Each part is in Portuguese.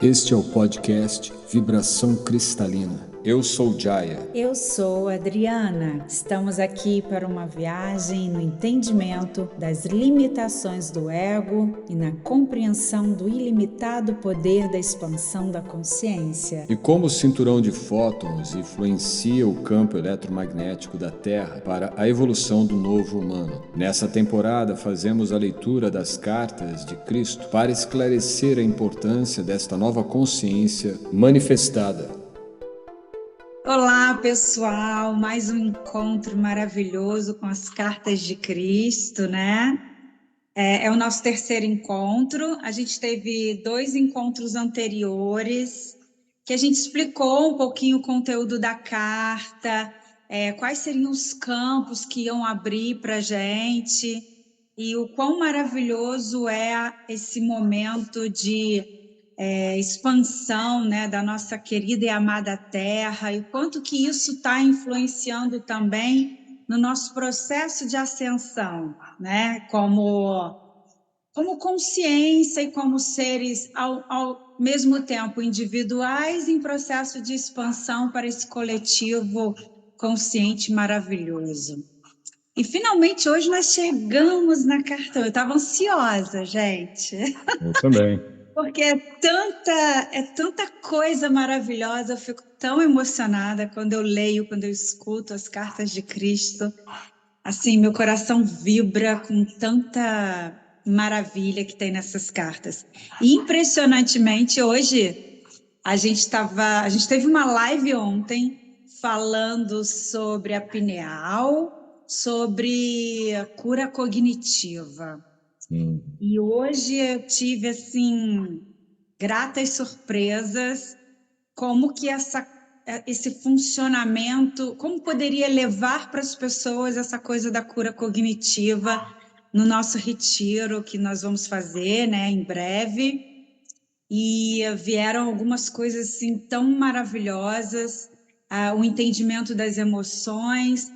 Este é o podcast Vibração Cristalina. Eu sou Jaya. Eu sou Adriana. Estamos aqui para uma viagem no entendimento das limitações do ego e na compreensão do ilimitado poder da expansão da consciência. E como o cinturão de fótons influencia o campo eletromagnético da Terra para a evolução do novo humano. Nessa temporada fazemos a leitura das cartas de Cristo para esclarecer a importância desta nova consciência manifestada. Olá, pessoal! Mais um encontro maravilhoso com as cartas de Cristo, né? É o nosso terceiro encontro. A gente teve 2 encontros anteriores que a gente explicou um pouquinho o conteúdo da carta, quais seriam os campos que iam abrir para a gente e o quão maravilhoso é esse momento de expansão, né, da nossa querida e amada Terra e o quanto que isso está influenciando também no nosso processo de ascensão, né, como consciência e como seres ao mesmo tempo individuais em processo de expansão para esse coletivo consciente maravilhoso. E finalmente hoje nós chegamos na carta. Eu estava ansiosa, gente. Eu também. Porque é tanta coisa maravilhosa, eu fico tão emocionada quando eu leio, quando eu escuto as cartas de Cristo. Assim, meu coração vibra com tanta maravilha que tem nessas cartas. E impressionantemente, hoje a gente teve uma live ontem falando sobre a pineal, sobre a cura cognitiva. E hoje eu tive, assim, gratas surpresas, como que esse funcionamento, como poderia levar para as pessoas essa coisa da cura cognitiva no nosso retiro que nós vamos fazer, né, em breve. E vieram algumas coisas assim tão maravilhosas, o entendimento das emoções,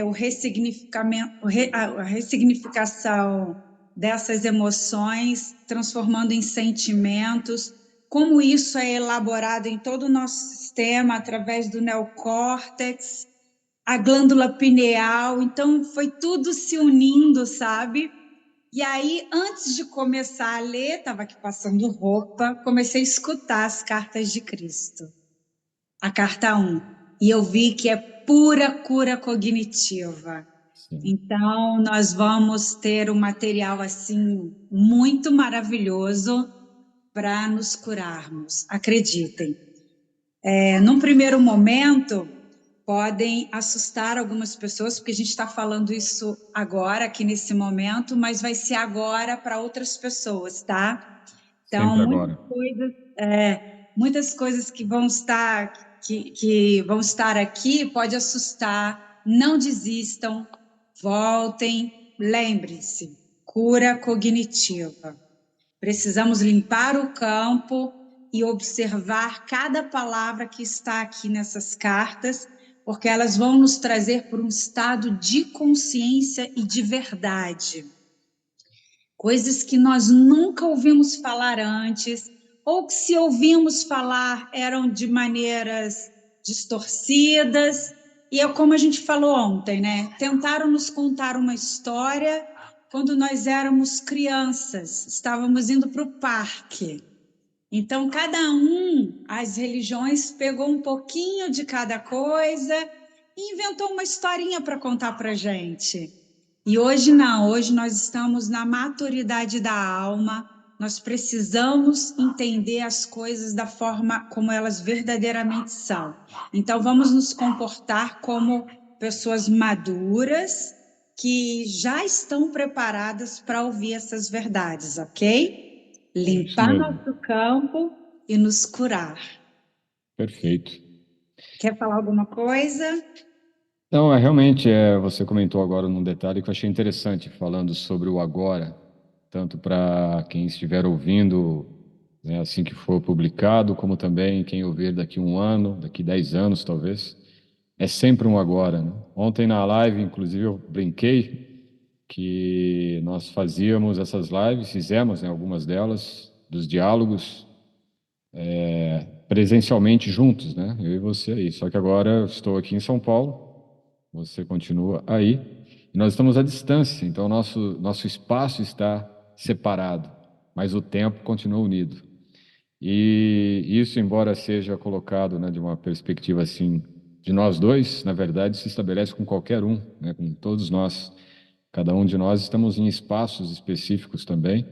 o ressignificamento, a ressignificação dessas emoções, transformando em sentimentos, como isso é elaborado em todo o nosso sistema através do neocórtex, a glândula pineal, então foi tudo se unindo, sabe? E aí, antes de começar a ler, estava aqui passando roupa, comecei a escutar as cartas de Cristo. A carta 1. E eu vi que é pura cura cognitiva. Sim. Então, nós vamos ter um material assim muito maravilhoso para nos curarmos. Acreditem. Num primeiro momento, podem assustar algumas pessoas, porque a gente está falando isso agora, aqui nesse momento, mas vai ser agora para outras pessoas, tá? Então, Sempre agora. muitas coisas que vão que vão estar aqui pode assustar. Não desistam, voltem, lembrem-se, cura cognitiva. Precisamos limpar o campo e observar cada palavra que está aqui nessas cartas, porque elas vão nos trazer por um estado de consciência e de verdade. Coisas que nós nunca ouvimos falar antes, ou que se ouvimos falar eram de maneiras distorcidas, e é como a gente falou ontem, né? Tentaram nos contar uma história quando nós éramos crianças, estávamos indo para o parque. Então, as religiões pegou um pouquinho de cada coisa e inventou uma historinha para contar para a gente. E hoje não, hoje nós estamos na maturidade da alma, nós precisamos entender as coisas da forma como elas verdadeiramente são. Então, vamos nos comportar como pessoas maduras que já estão preparadas para ouvir essas verdades, ok? Isso Limpar mesmo. nosso campo e nos curar. Perfeito. Quer falar alguma coisa? Não, realmente, você comentou agora num detalhe que eu achei interessante, falando sobre o agora, tanto para quem estiver ouvindo, né, assim que for publicado, como também quem ouvir daqui 1 ano, daqui 10 anos, talvez. É sempre um agora, né? Ontem na live, inclusive, eu brinquei que nós fazíamos essas lives, fizemos, né, algumas delas, dos diálogos, presencialmente juntos, né? Eu e você aí. Só que agora eu estou aqui em São Paulo, você continua aí, e nós estamos à distância, então nosso espaço está separado, mas o tempo continua unido. E isso, embora seja colocado, né, de uma perspectiva assim, de nós dois, na verdade se estabelece com qualquer um, né, com todos nós. Cada um de nós estamos em espaços específicos também,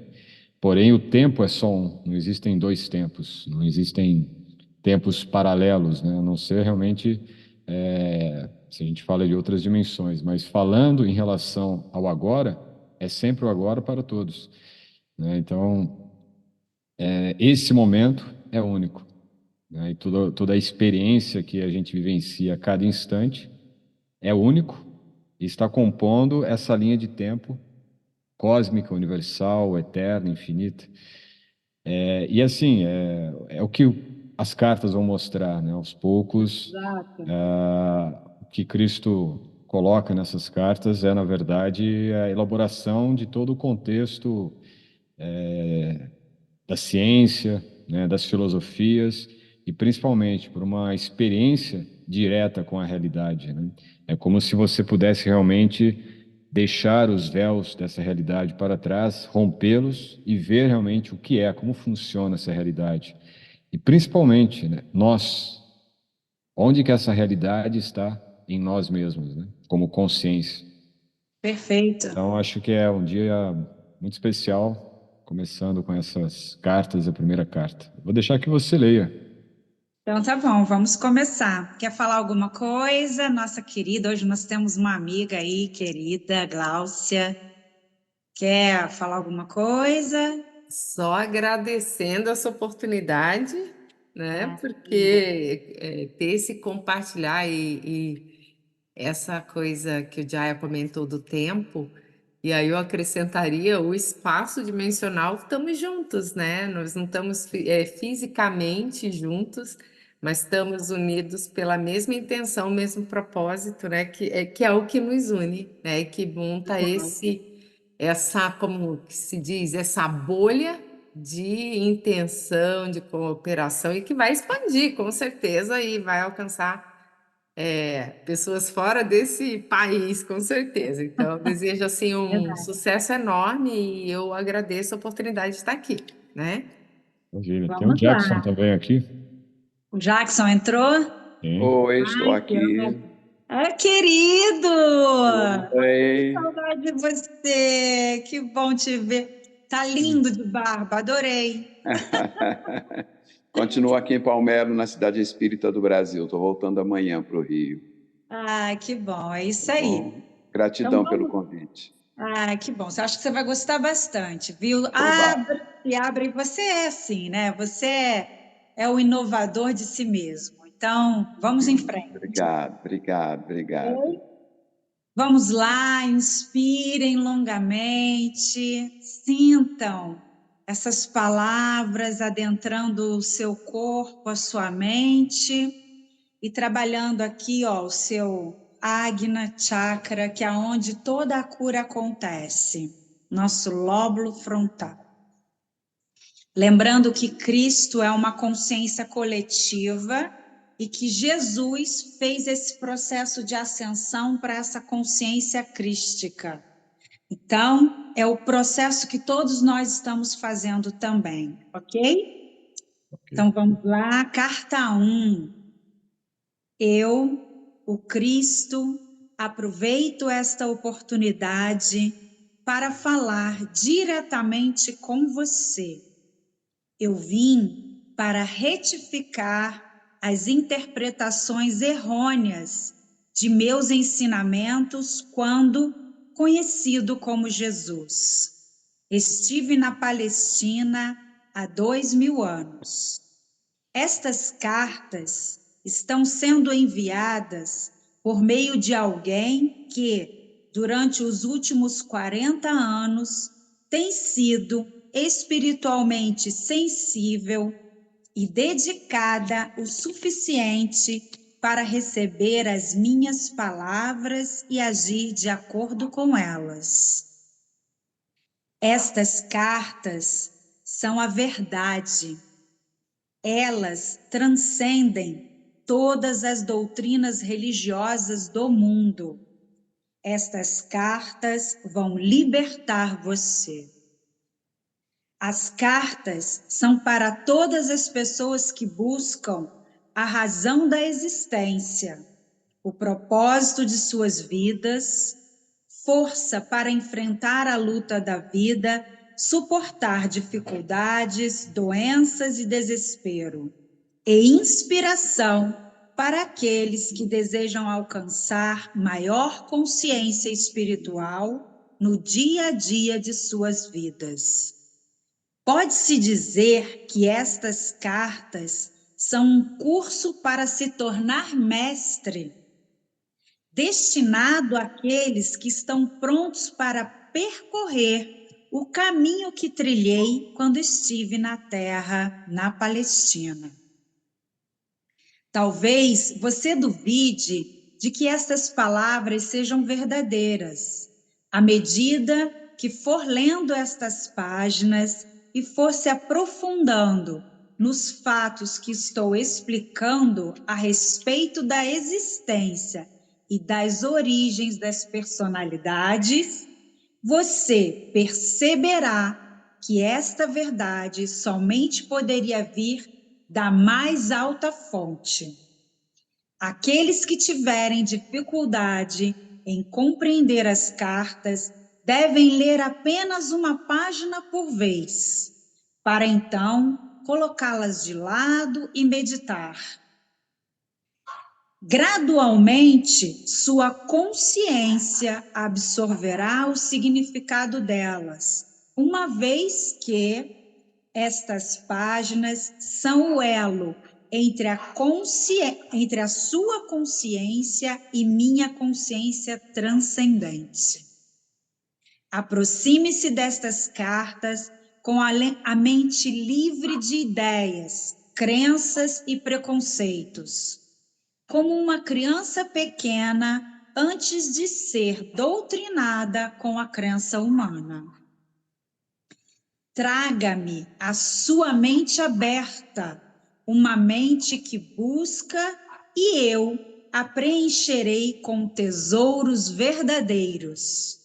porém o tempo é só um, não existem dois tempos, não existem tempos paralelos, né, a não ser realmente se a gente fala de outras dimensões, mas falando em relação ao agora, é sempre o agora para todos, né? Então, esse momento é único, né? E toda a experiência que a gente vivencia a cada instante é único e está compondo essa linha de tempo cósmica, universal, eterna, infinita. E assim, é o que as cartas vão mostrar, né? Aos poucos, Exato. o que Cristo coloca nessas cartas é, na verdade, a elaboração de todo o contexto da ciência, né, das filosofias e principalmente por uma experiência direta com a realidade, né? É como se você pudesse realmente deixar os véus dessa realidade para trás, rompê-los e ver realmente o que é, como funciona essa realidade. E principalmente, né, nós, onde que essa realidade está em nós mesmos, né, como consciência. Perfeito. Então, acho que é um dia muito especial, começando com essas cartas, a primeira carta. Vou deixar que você leia. Então tá bom, vamos começar. Quer falar alguma coisa? Nossa querida, hoje nós temos uma amiga aí, querida, Gláucia. Quer falar alguma coisa? Só agradecendo essa oportunidade, né? Ah, Porque ter esse compartilhar e essa coisa que o Jaya comentou do tempo, e aí eu acrescentaria o espaço dimensional, estamos juntos, né? Nós não estamos fisicamente juntos, mas estamos unidos pela mesma intenção, mesmo propósito, né? Que é o que nos une, né? E que monta essa, como que se diz, essa bolha de intenção, de cooperação e que vai expandir, com certeza, e vai alcançar pessoas fora desse país, com certeza. Então, eu desejo assim um verdade. sucesso enorme e eu agradeço a oportunidade de estar aqui, né? Imagina, tem o Vamos Jackson lá. também aqui. O Jackson entrou? Tem. Oi, estou Ai, que aqui. honra. Ah, querido! Que Oi. saudade de você! Que bom te ver. Tá lindo de barba, adorei. Continuo aqui em Palmero, na cidade espírita do Brasil. Estou voltando amanhã para o Rio. Ah, que bom, é isso Tá aí. bom? Então Gratidão pelo vamos. convite. Ah, que bom. Você acha que você vai gostar bastante, viu? Provável. Abre e abre. E você é assim, né? Você é o inovador de si mesmo. Então, vamos em frente. Obrigado, obrigado, obrigado. Vamos lá, inspirem longamente, sintam essas palavras adentrando o seu corpo, a sua mente e trabalhando aqui, ó, o seu Agna Chakra, que é onde toda a cura acontece, nosso lóbulo frontal. Lembrando que Cristo é uma consciência coletiva e que Jesus fez esse processo de ascensão para essa consciência crística. Então, é o processo que todos nós estamos fazendo também, ok? Ok. Então, vamos lá, carta 1. Eu, o Cristo, aproveito esta oportunidade para falar diretamente com você. Eu vim para retificar as interpretações errôneas de meus ensinamentos quando conhecido como Jesus. Estive na Palestina há 2000 anos. Estas cartas estão sendo enviadas por meio de alguém que, durante os últimos 40 anos, tem sido espiritualmente sensível e dedicada o suficiente para receber as minhas palavras e agir de acordo com elas. Estas cartas são a verdade. Elas transcendem todas as doutrinas religiosas do mundo. Estas cartas vão libertar você. As cartas são para todas as pessoas que buscam a razão da existência, o propósito de suas vidas, força para enfrentar a luta da vida, suportar dificuldades, doenças e desespero, e inspiração para aqueles que desejam alcançar maior consciência espiritual no dia a dia de suas vidas. Pode-se dizer que estas cartas são um curso para se tornar mestre, destinado àqueles que estão prontos para percorrer o caminho que trilhei quando estive na terra, na Palestina. Talvez você duvide de que estas palavras sejam verdadeiras. À medida que for lendo estas páginas e for se aprofundando nos fatos que estou explicando a respeito da existência e das origens das personalidades, você perceberá que esta verdade somente poderia vir da mais alta fonte. Aqueles que tiverem dificuldade em compreender as cartas devem ler apenas uma página por vez, para então colocá-las de lado e meditar. Gradualmente, sua consciência absorverá o significado delas, uma vez que estas páginas são o elo entre a sua consciência e minha consciência transcendente. Aproxime-se destas cartas com a mente livre de ideias, crenças e preconceitos, como uma criança pequena antes de ser doutrinada com a crença humana. Traga-me a sua mente aberta, uma mente que busca, e eu a preencherei com tesouros verdadeiros.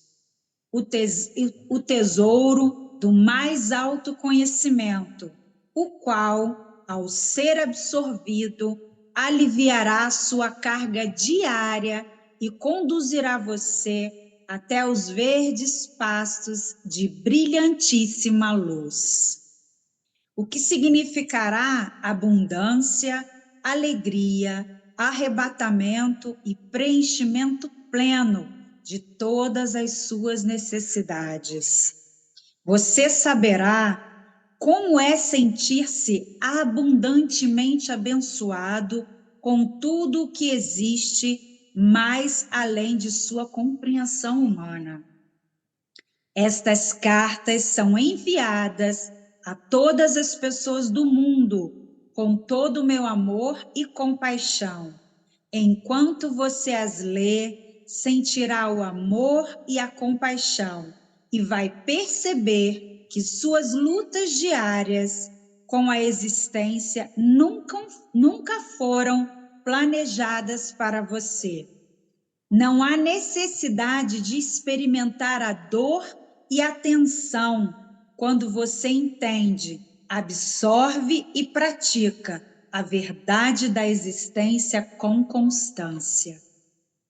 O tesouro do mais alto conhecimento, o qual, ao ser absorvido, aliviará sua carga diária e conduzirá você até os verdes pastos de brilhantíssima luz. O que significará abundância, alegria, arrebatamento e preenchimento pleno de todas as suas necessidades. Você saberá como é sentir-se abundantemente abençoado com tudo o que existe mais além de sua compreensão humana. Estas cartas são enviadas a todas as pessoas do mundo com todo o meu amor e compaixão. Enquanto você as lê, sentirá o amor e a compaixão e vai perceber que suas lutas diárias com a existência nunca foram planejadas para você. Não há necessidade de experimentar a dor e a tensão quando você entende, absorve e pratica a verdade da existência com constância.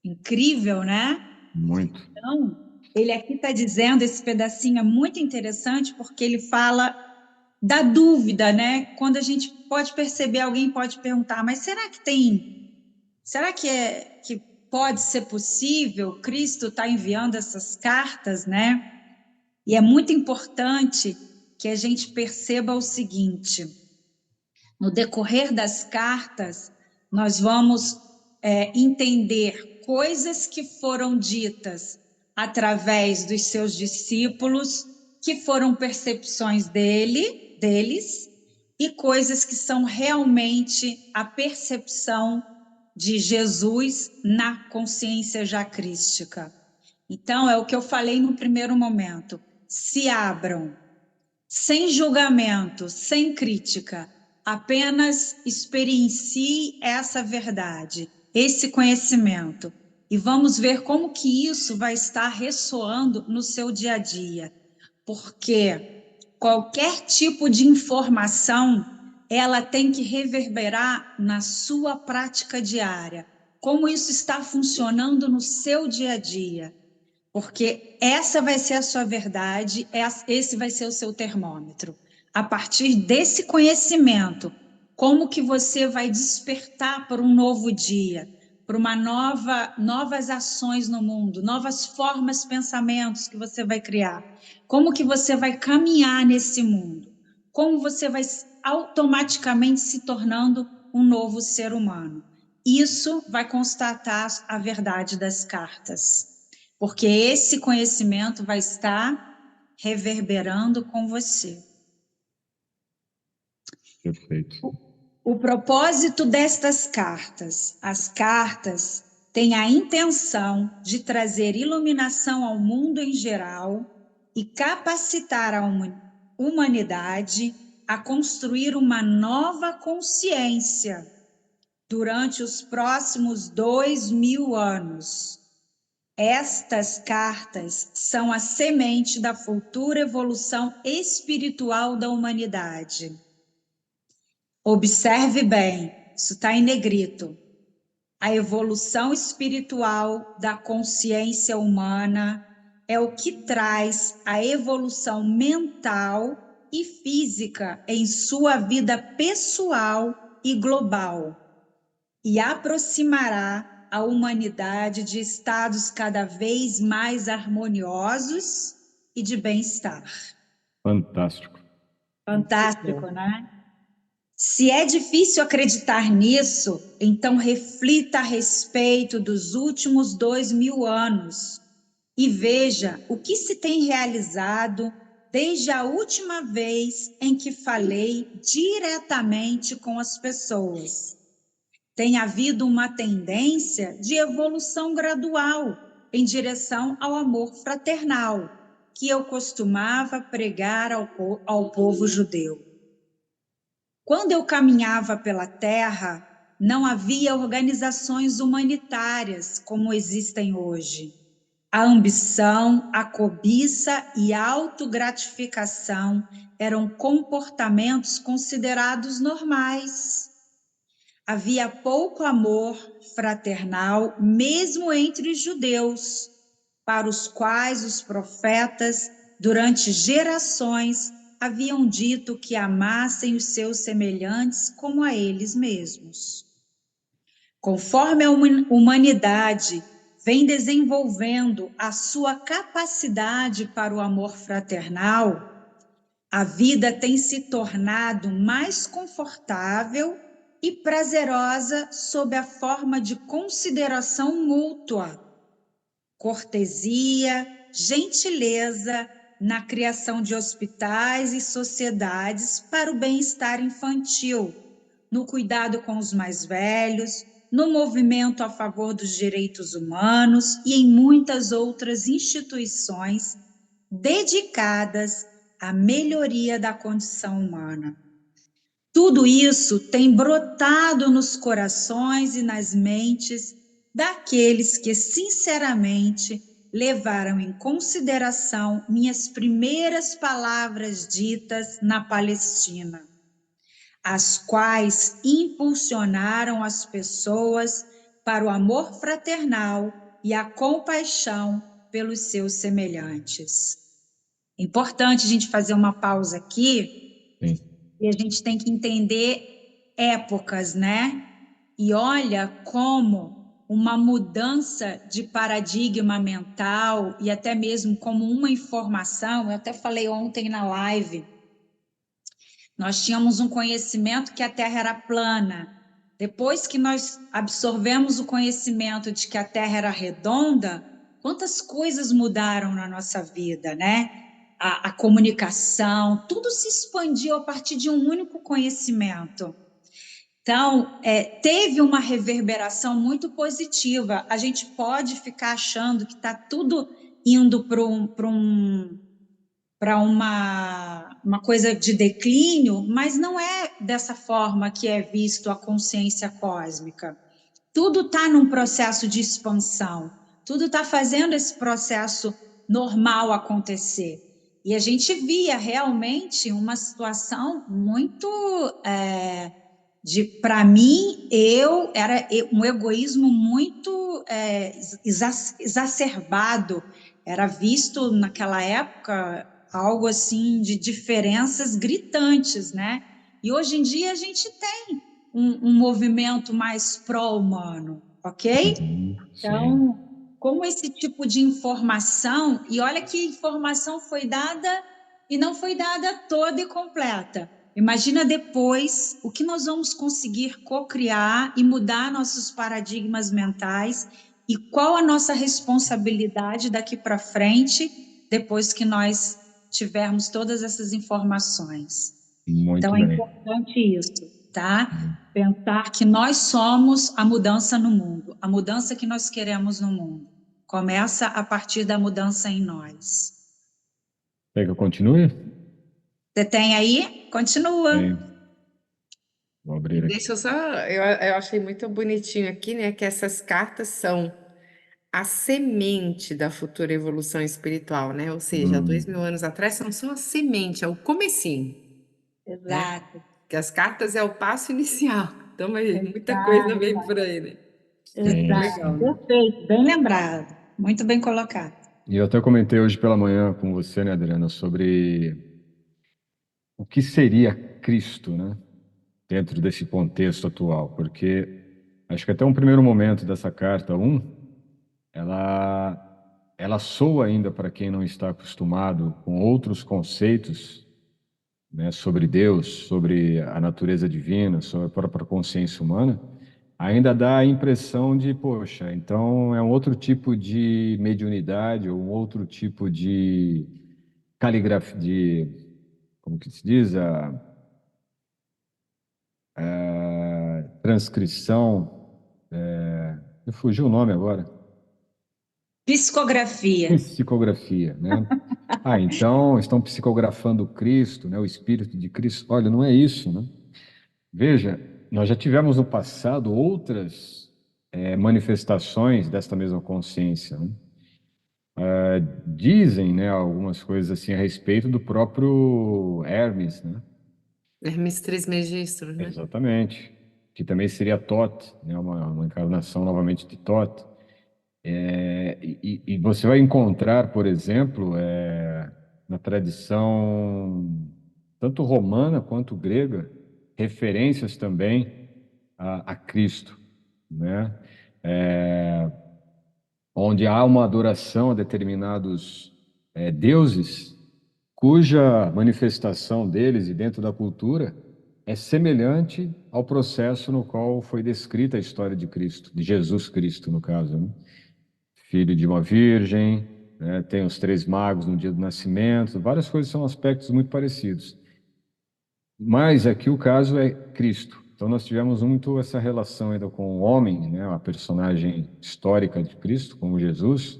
Incrível, né? Muito. Então, ele aqui está dizendo, esse pedacinho é muito interessante, porque ele fala da dúvida, né? Quando a gente pode perceber, alguém pode perguntar, mas será que pode ser possível Cristo estar enviando essas cartas, né? E é muito importante que a gente perceba o seguinte: no decorrer das cartas, nós vamos entender coisas que foram ditas através dos seus discípulos, que foram percepções deles, e coisas que são realmente a percepção de Jesus na consciência já crística. Então, é o que eu falei no primeiro momento. Se abram, sem julgamento, sem crítica, apenas experiencie essa verdade, esse conhecimento, e vamos ver como que isso vai estar ressoando no seu dia a dia. Porque qualquer tipo de informação, ela tem que reverberar na sua prática diária. Como isso está funcionando no seu dia a dia. Porque essa vai ser a sua verdade, esse vai ser o seu termômetro. A partir desse conhecimento, como que você vai despertar para um novo dia, para novas ações no mundo, novas formas, pensamentos que você vai criar. Como que você vai caminhar nesse mundo? Como você vai automaticamente se tornando um novo ser humano? Isso vai constatar a verdade das cartas. Porque esse conhecimento vai estar reverberando com você. Perfeito. O propósito destas cartas, as cartas têm a intenção de trazer iluminação ao mundo em geral e capacitar a humanidade a construir uma nova consciência durante os próximos 2000 anos. Estas cartas são a semente da futura evolução espiritual da humanidade. Observe bem, isso está em negrito. A evolução espiritual da consciência humana é o que traz a evolução mental e física em sua vida pessoal e global, e aproximará a humanidade de estados cada vez mais harmoniosos e de bem-estar. Fantástico. Fantástico, né? Se é difícil acreditar nisso, então reflita a respeito dos últimos 2000 anos e veja o que se tem realizado desde a última vez em que falei diretamente com as pessoas. Tem havido uma tendência de evolução gradual em direção ao amor fraternal, que eu costumava pregar ao povo judeu. Quando eu caminhava pela terra, não havia organizações humanitárias como existem hoje. A ambição, a cobiça e a autogratificação eram comportamentos considerados normais. Havia pouco amor fraternal, mesmo entre os judeus, para os quais os profetas, durante gerações, haviam dito que amassem os seus semelhantes como a eles mesmos. Conforme a humanidade vem desenvolvendo a sua capacidade para o amor fraternal, a vida tem se tornado mais confortável e prazerosa sob a forma de consideração mútua, cortesia, gentileza na criação de hospitais e sociedades para o bem-estar infantil, no cuidado com os mais velhos, no movimento a favor dos direitos humanos e em muitas outras instituições dedicadas à melhoria da condição humana. Tudo isso tem brotado nos corações e nas mentes daqueles que, sinceramente, levaram em consideração minhas primeiras palavras ditas na Palestina, as quais impulsionaram as pessoas para o amor fraternal e a compaixão pelos seus semelhantes. É importante a gente fazer uma pausa aqui. Sim. E a gente tem que entender épocas, né? E olha como uma mudança de paradigma mental e até mesmo como uma informação, eu até falei ontem na live, nós tínhamos um conhecimento que a Terra era plana. Depois que nós absorvemos o conhecimento de que a Terra era redonda, quantas coisas mudaram na nossa vida, né? A comunicação, tudo se expandiu a partir de um único conhecimento. Então, teve uma reverberação muito positiva. A gente pode ficar achando que está tudo indo para para uma coisa de declínio, mas não é dessa forma que é visto a consciência cósmica. Tudo está num processo de expansão, tudo está fazendo esse processo normal acontecer. E a gente via realmente uma situação muito para mim, era um egoísmo muito exacerbado. Era visto naquela época algo assim de diferenças gritantes, né? E hoje em dia a gente tem um movimento mais pró-humano, ok? Sim. Então, como esse tipo de informação, e olha que informação foi dada e não foi dada toda e completa. Imagina depois o que nós vamos conseguir co-criar e mudar nossos paradigmas mentais e qual a nossa responsabilidade daqui para frente, depois que nós tivermos todas essas informações. Então, Muito é bem. importante isso, tá? Pensar que nós somos a mudança no mundo, a mudança que nós queremos no mundo. Começa a partir da mudança em nós. Quer que eu continue? Você tem aí? Continua. Tem. Vou E abrir aqui. deixa eu só, eu achei muito bonitinho aqui, né, que essas cartas são a semente da futura evolução espiritual, né? Ou seja, há 2000 anos atrás são só a semente, é o comecinho, né? Exato, Que as cartas é o passo inicial. Então, mas muita coisa exato, vem por aí, né? Sim, Legal, exato. né? Perfeito, bem lembrado. Muito bem colocado. E eu até comentei hoje pela manhã com você, né, Adriana, sobre o que seria Cristo, né, dentro desse contexto atual, porque acho que até um primeiro momento dessa carta ela, ela soa ainda para quem não está acostumado com outros conceitos, né, sobre Deus, sobre a natureza divina, sobre a própria consciência humana, ainda dá a impressão de, poxa, então é um outro tipo de mediunidade, ou um outro tipo de caligrafia, como que se diz, a transcrição, me fugiu o nome agora, Psicografia. psicografia, né? Ah, então estão psicografando Cristo, né? O Espírito de Cristo. Olha, não é isso, né? Veja, nós já tivemos no passado outras manifestações desta mesma consciência, né? Dizem, né, algumas coisas assim a respeito do próprio Hermes, né? Hermes Trismegisto, né? Exatamente. Que também seria Thoth, né? Uma encarnação novamente de Thoth. E você vai encontrar, por exemplo, na tradição tanto romana quanto grega, referências também a Cristo, né? É, onde há uma adoração a determinados deuses, cuja manifestação deles e dentro da cultura é semelhante ao processo no qual foi descrita a história de Cristo, de Jesus Cristo, no caso, né? Filho de uma virgem, né? Tem os três magos no dia do nascimento, várias coisas são aspectos muito parecidos. Mas aqui o caso é Cristo. Então nós tivemos muito essa relação ainda com o homem, né? A personagem histórica de Cristo, como Jesus.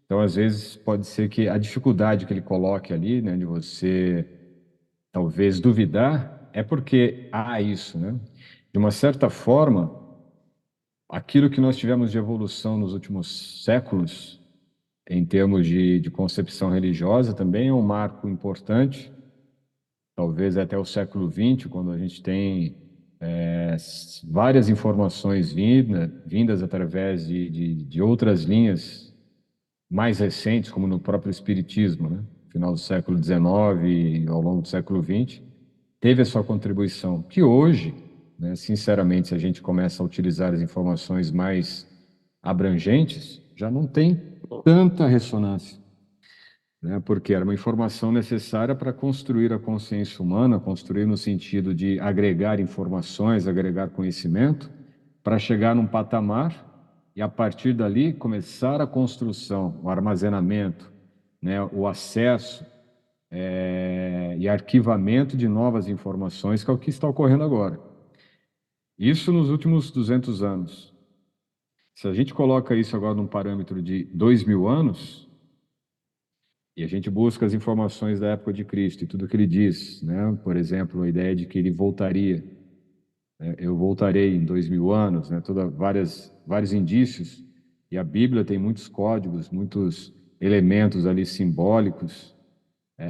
Então às vezes pode ser que a dificuldade que ele coloque ali, né, de você talvez duvidar, é porque há isso, né? De uma certa forma, aquilo que nós tivemos de evolução nos últimos séculos, em termos de concepção religiosa, também é um marco importante, talvez até o século XX, quando a gente tem várias informações vindas através de outras linhas mais recentes, como no próprio Espiritismo, né? Final do século XIX e ao longo do século XX, teve a sua contribuição, que hoje, né, sinceramente, se a gente começa a utilizar as informações mais abrangentes, já não tem tanta ressonância, né, porque era uma informação necessária para construir a consciência humana, construir no sentido de agregar informações, agregar conhecimento, para chegar num patamar e, a partir dali, começar a construção, o armazenamento, né, o acesso e arquivamento de novas informações, que é o que está ocorrendo agora. Isso nos últimos 200 anos. Se a gente coloca isso agora num parâmetro de 2000 anos, E a gente busca as informações da época de Cristo e tudo que ele diz, né? Por exemplo, a ideia de que ele voltaria, né? Eu voltarei em 2000 anos, né? Vários indícios. E a Bíblia tem muitos códigos, muitos elementos ali simbólicos,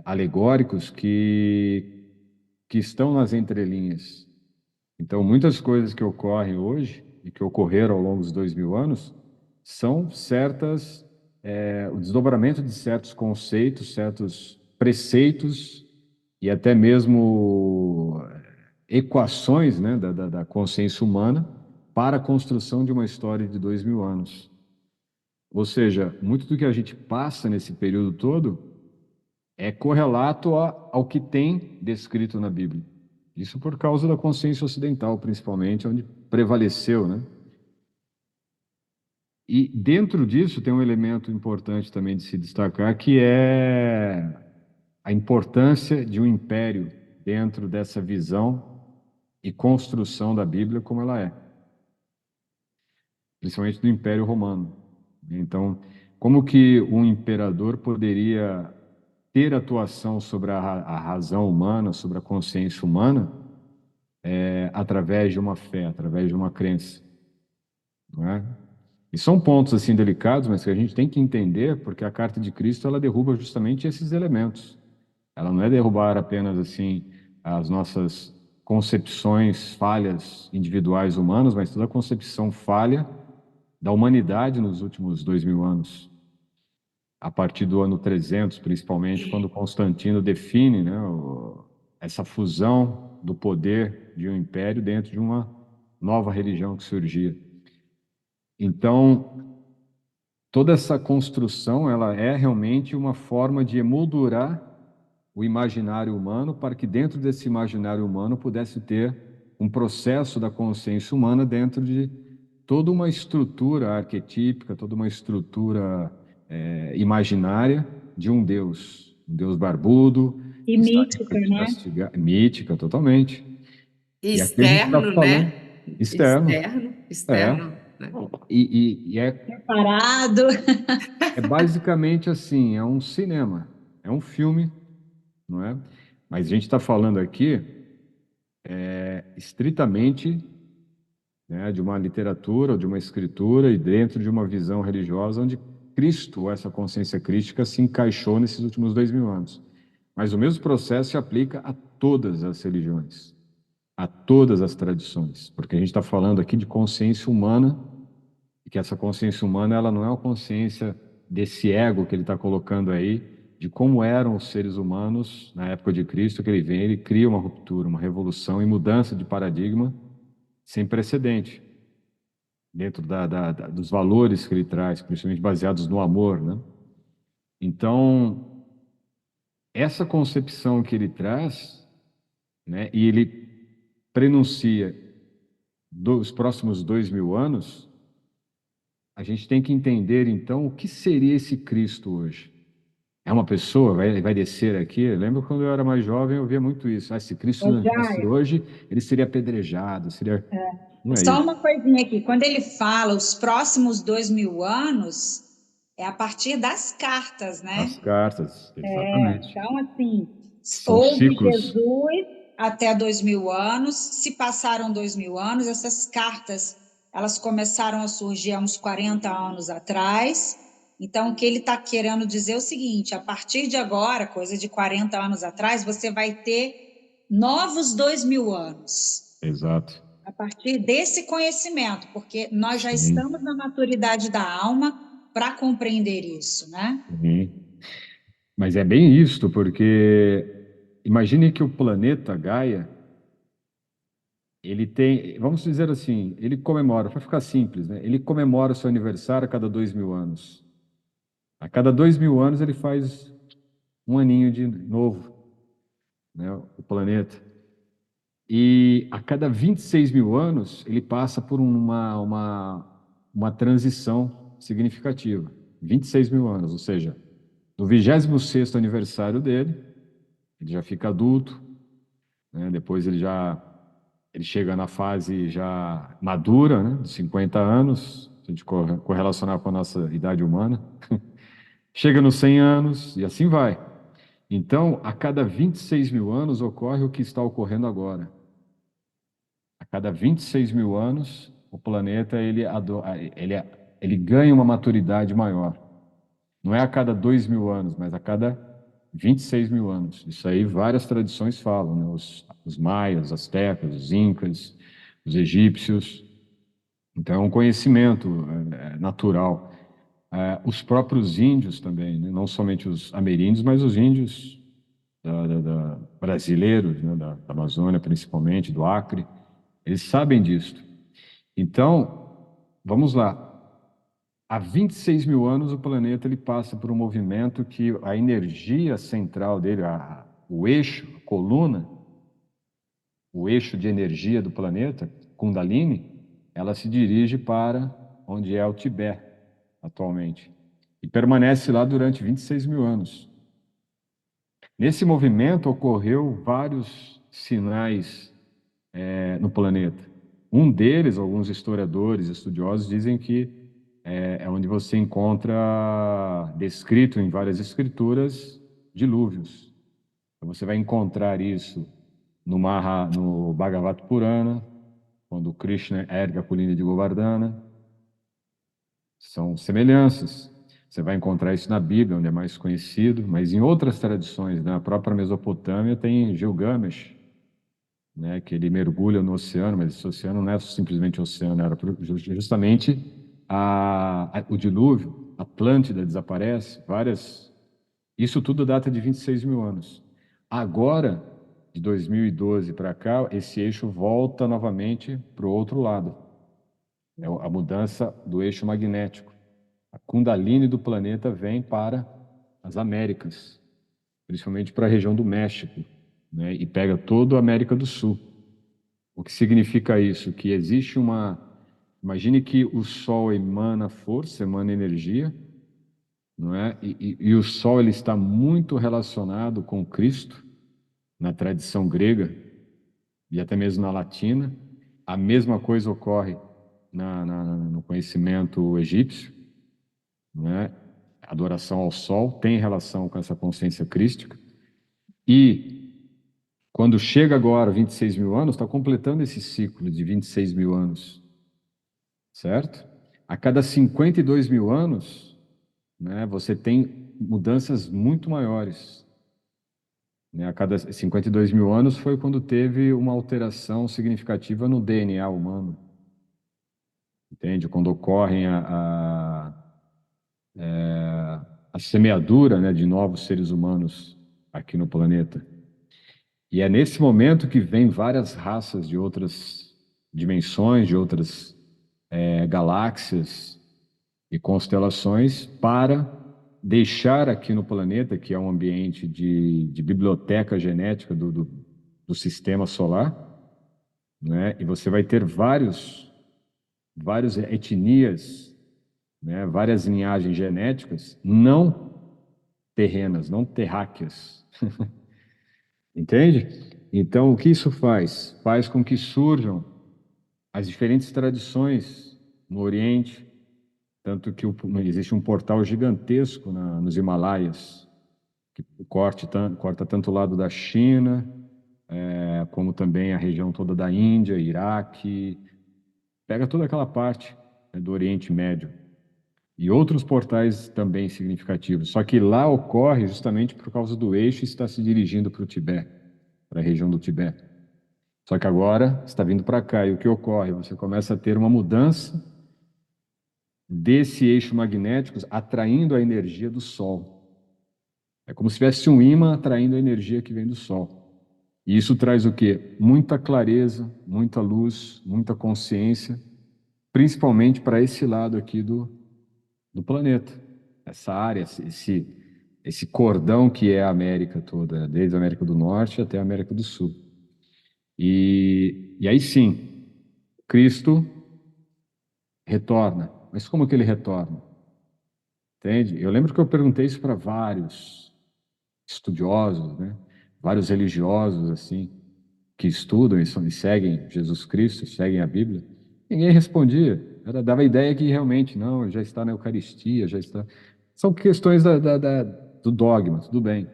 alegóricos que estão nas entrelinhas. Então, muitas coisas que ocorrem hoje e que ocorreram ao longo dos 2000 anos são o desdobramento de certos conceitos, certos preceitos e até mesmo equações, né, da consciência humana para a construção de uma história de 2000 anos. Ou seja, muito do que a gente passa nesse período todo é correlato ao que tem descrito na Bíblia. Isso por causa da consciência ocidental, principalmente, onde prevaleceu, né? E dentro disso tem um elemento importante também de se destacar, que é a importância de um império dentro dessa visão e construção da Bíblia como ela é, principalmente do Império Romano. Então, como que um imperador poderia ter atuação sobre a razão humana, sobre a consciência humana, através de uma fé, através de uma crença, não é? E são pontos assim delicados, mas que a gente tem que entender, porque a carta de Cristo ela derruba justamente esses elementos. Ela não é derrubar apenas assim as nossas concepções falhas individuais humanas, mas toda a concepção falha da humanidade nos últimos 2000 anos. A partir do ano 300, principalmente, quando Constantino define, né, essa fusão do poder de um império dentro de uma nova religião que surgia. Então, toda essa construção, ela é realmente uma forma de emoldurar o imaginário humano para que dentro desse imaginário humano pudesse ter um processo da consciência humana dentro de toda uma estrutura arquetípica, toda uma estrutura imaginária de um Deus barbudo, E que está ali mítica, para te né? castigar, mítica totalmente. E aqui a gente está Externo, falando né? externo, Externo, é, externo, né? e Preparado. é basicamente assim, é um cinema, é um filme, não é? Mas a gente está falando aqui estritamente, né, de uma literatura ou de uma escritura e dentro de uma visão religiosa onde Cristo, ou essa consciência crística, se encaixou nesses últimos 2000 anos. Mas o mesmo processo se aplica a todas as religiões, a todas as tradições, porque a gente está falando aqui de consciência humana e que essa consciência humana ela não é uma consciência desse ego que ele está colocando aí, de como eram os seres humanos na época de Cristo, que ele vem, ele cria uma ruptura, uma revolução e mudança de paradigma sem precedente, dentro dos valores que ele traz, principalmente baseados no amor, né? Então, essa concepção que ele traz, né, e ele prenuncia dos próximos 2000 anos, a gente tem que entender, então, o que seria esse Cristo hoje. É uma pessoa, vai descer aqui? Eu lembro quando eu era mais jovem, eu via muito isso. Ah, se Cristo Ô, não viesse Jair, hoje, ele seria apedrejado, seria... Não é só isso. uma coisinha aqui. Quando ele fala os próximos 2000 anos, é a partir das cartas, As né? cartas, exatamente. Então, assim, São houve ciclos. Jesus até 2000 anos, se passaram 2000 anos, essas cartas, elas começaram a surgir há uns 40 anos atrás. Então, o que ele está querendo dizer é o seguinte: a partir de agora, coisa de 40 anos atrás, você vai ter novos 2000 anos. Exato. A partir desse conhecimento, porque nós já Sim. estamos na maturidade da alma para compreender isso, né? Uhum. Mas é bem isto, porque imagine que o planeta Gaia, ele tem, vamos dizer assim, ele comemora, para ficar simples, né? Ele comemora o seu aniversário a cada 2000 anos. A cada 2000 anos ele faz um aninho de novo, né? O planeta. E a cada 26 mil anos ele passa por uma transição significativa. 26 mil anos, ou seja, no 26º aniversário dele, ele já fica adulto, né? Depois ele chega na fase já madura, né? De 50 anos, se a gente correlacionar com a nossa idade humana. chega nos 100 anos e assim vai. Então, a cada 26 mil anos ocorre o que está ocorrendo agora. A cada 26 mil anos, o planeta ele ganha uma maturidade maior. Não é a cada 2 mil anos, mas a cada 26 mil anos. Isso aí várias tradições falam, né? Os maias, os astecas, os incas, os egípcios. Então, é um conhecimento natural. Os próprios índios também, né? Não somente os ameríndios, mas os índios brasileiros, né? Da Amazônia, principalmente, do Acre, eles sabem disso. Então, vamos lá. Há 26 mil anos, o planeta ele passa por um movimento que a energia central dele, o eixo, a coluna, o eixo de energia do planeta, Kundalini, ela se dirige para onde é o Tibete, atualmente, e permanece lá durante 26 mil anos. Nesse movimento ocorreu vários sinais no planeta. Um deles, alguns historiadores, estudiosos, dizem que é onde você encontra descrito em várias escrituras dilúvios. Então, você vai encontrar isso no Bhagavata Purana, quando Krishna ergue a colina de Govardhana. São semelhanças. Você vai encontrar isso na Bíblia, onde é mais conhecido, mas em outras tradições, na própria Mesopotâmia, tem Gilgamesh, né, que ele mergulha no oceano, mas esse oceano não é simplesmente oceano, era justamente o dilúvio, a Atlântida desaparece, várias. Isso tudo data de 26 mil anos. Agora, de 2012 para cá, esse eixo volta novamente para o outro lado. É a mudança do eixo magnético. A Kundalini do planeta vem para as Américas, principalmente para a região do México, né, e pega toda a América do Sul. O que significa isso? Que existe uma... Imagine que o Sol emana força, emana energia, não é? E o Sol ele está muito relacionado com Cristo, na tradição grega e até mesmo na latina. A mesma coisa ocorre no conhecimento egípcio, não é? A adoração ao Sol tem relação com essa consciência crística. E quando chega agora 26 mil anos, está completando esse ciclo de 26 mil anos, certo? A cada 52 mil anos, né, você tem mudanças muito maiores. Né? A cada 52 mil anos foi quando teve uma alteração significativa no DNA humano. Entende? Quando ocorrem a semeadura, né, de novos seres humanos aqui no planeta. E é nesse momento que vem várias raças de outras dimensões, de outras galáxias e constelações para deixar aqui no planeta, que é um ambiente de biblioteca genética do sistema solar, né? E você vai ter várias etnias, né? Várias linhagens genéticas não terrenas, não terráqueas. Entende? Então, o que isso faz? Faz com que surjam as diferentes tradições no Oriente, tanto que existe um portal gigantesco nos Himalaias, que corta tanto o lado da China, como também a região toda da Índia, Iraque, pega toda aquela parte, né, do Oriente Médio. E outros portais também significativos. Só que lá ocorre justamente por causa do eixo está se dirigindo para o Tibete, para a região do Tibete. Só que agora está vindo para cá. E o que ocorre? Você começa a ter uma mudança desse eixo magnético atraindo a energia do Sol. É como se tivesse um ímã atraindo a energia que vem do Sol. E isso traz o quê? Muita clareza, muita luz, muita consciência, principalmente para esse lado aqui do planeta. Essa área, esse cordão que é a América toda, desde a América do Norte até a América do Sul. E aí sim, Cristo retorna. Mas como que ele retorna? Entende? Eu lembro que eu perguntei isso para vários estudiosos, né? Vários religiosos, assim, que estudam e seguem Jesus Cristo, seguem a Bíblia. Ninguém respondia. Dava a ideia que realmente, não, já está na Eucaristia, já está... São questões do dogma, tudo bem.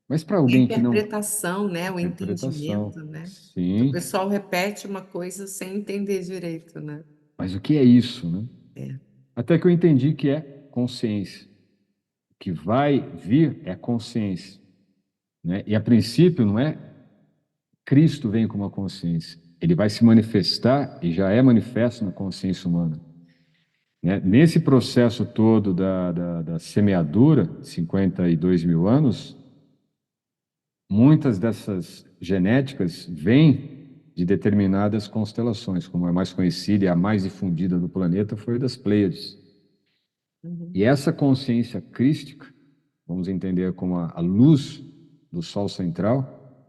Mas para A alguém que não... interpretação, né? O Interpretação, entendimento, né? O sim. pessoal repete uma coisa sem entender direito, né? Mas o que é isso, né? É. Até que eu entendi que é consciência. O que vai vir é consciência, né? E a princípio não é Cristo vem com uma consciência. Ele vai se manifestar e já é manifesto na consciência humana, né? Nesse processo todo da semeadura, 52 mil anos, muitas dessas genéticas vêm de determinadas constelações, como a mais conhecida e a mais difundida do planeta foi a das Pleiades. Uhum. E essa consciência crística, vamos entender como a luz do Sol central,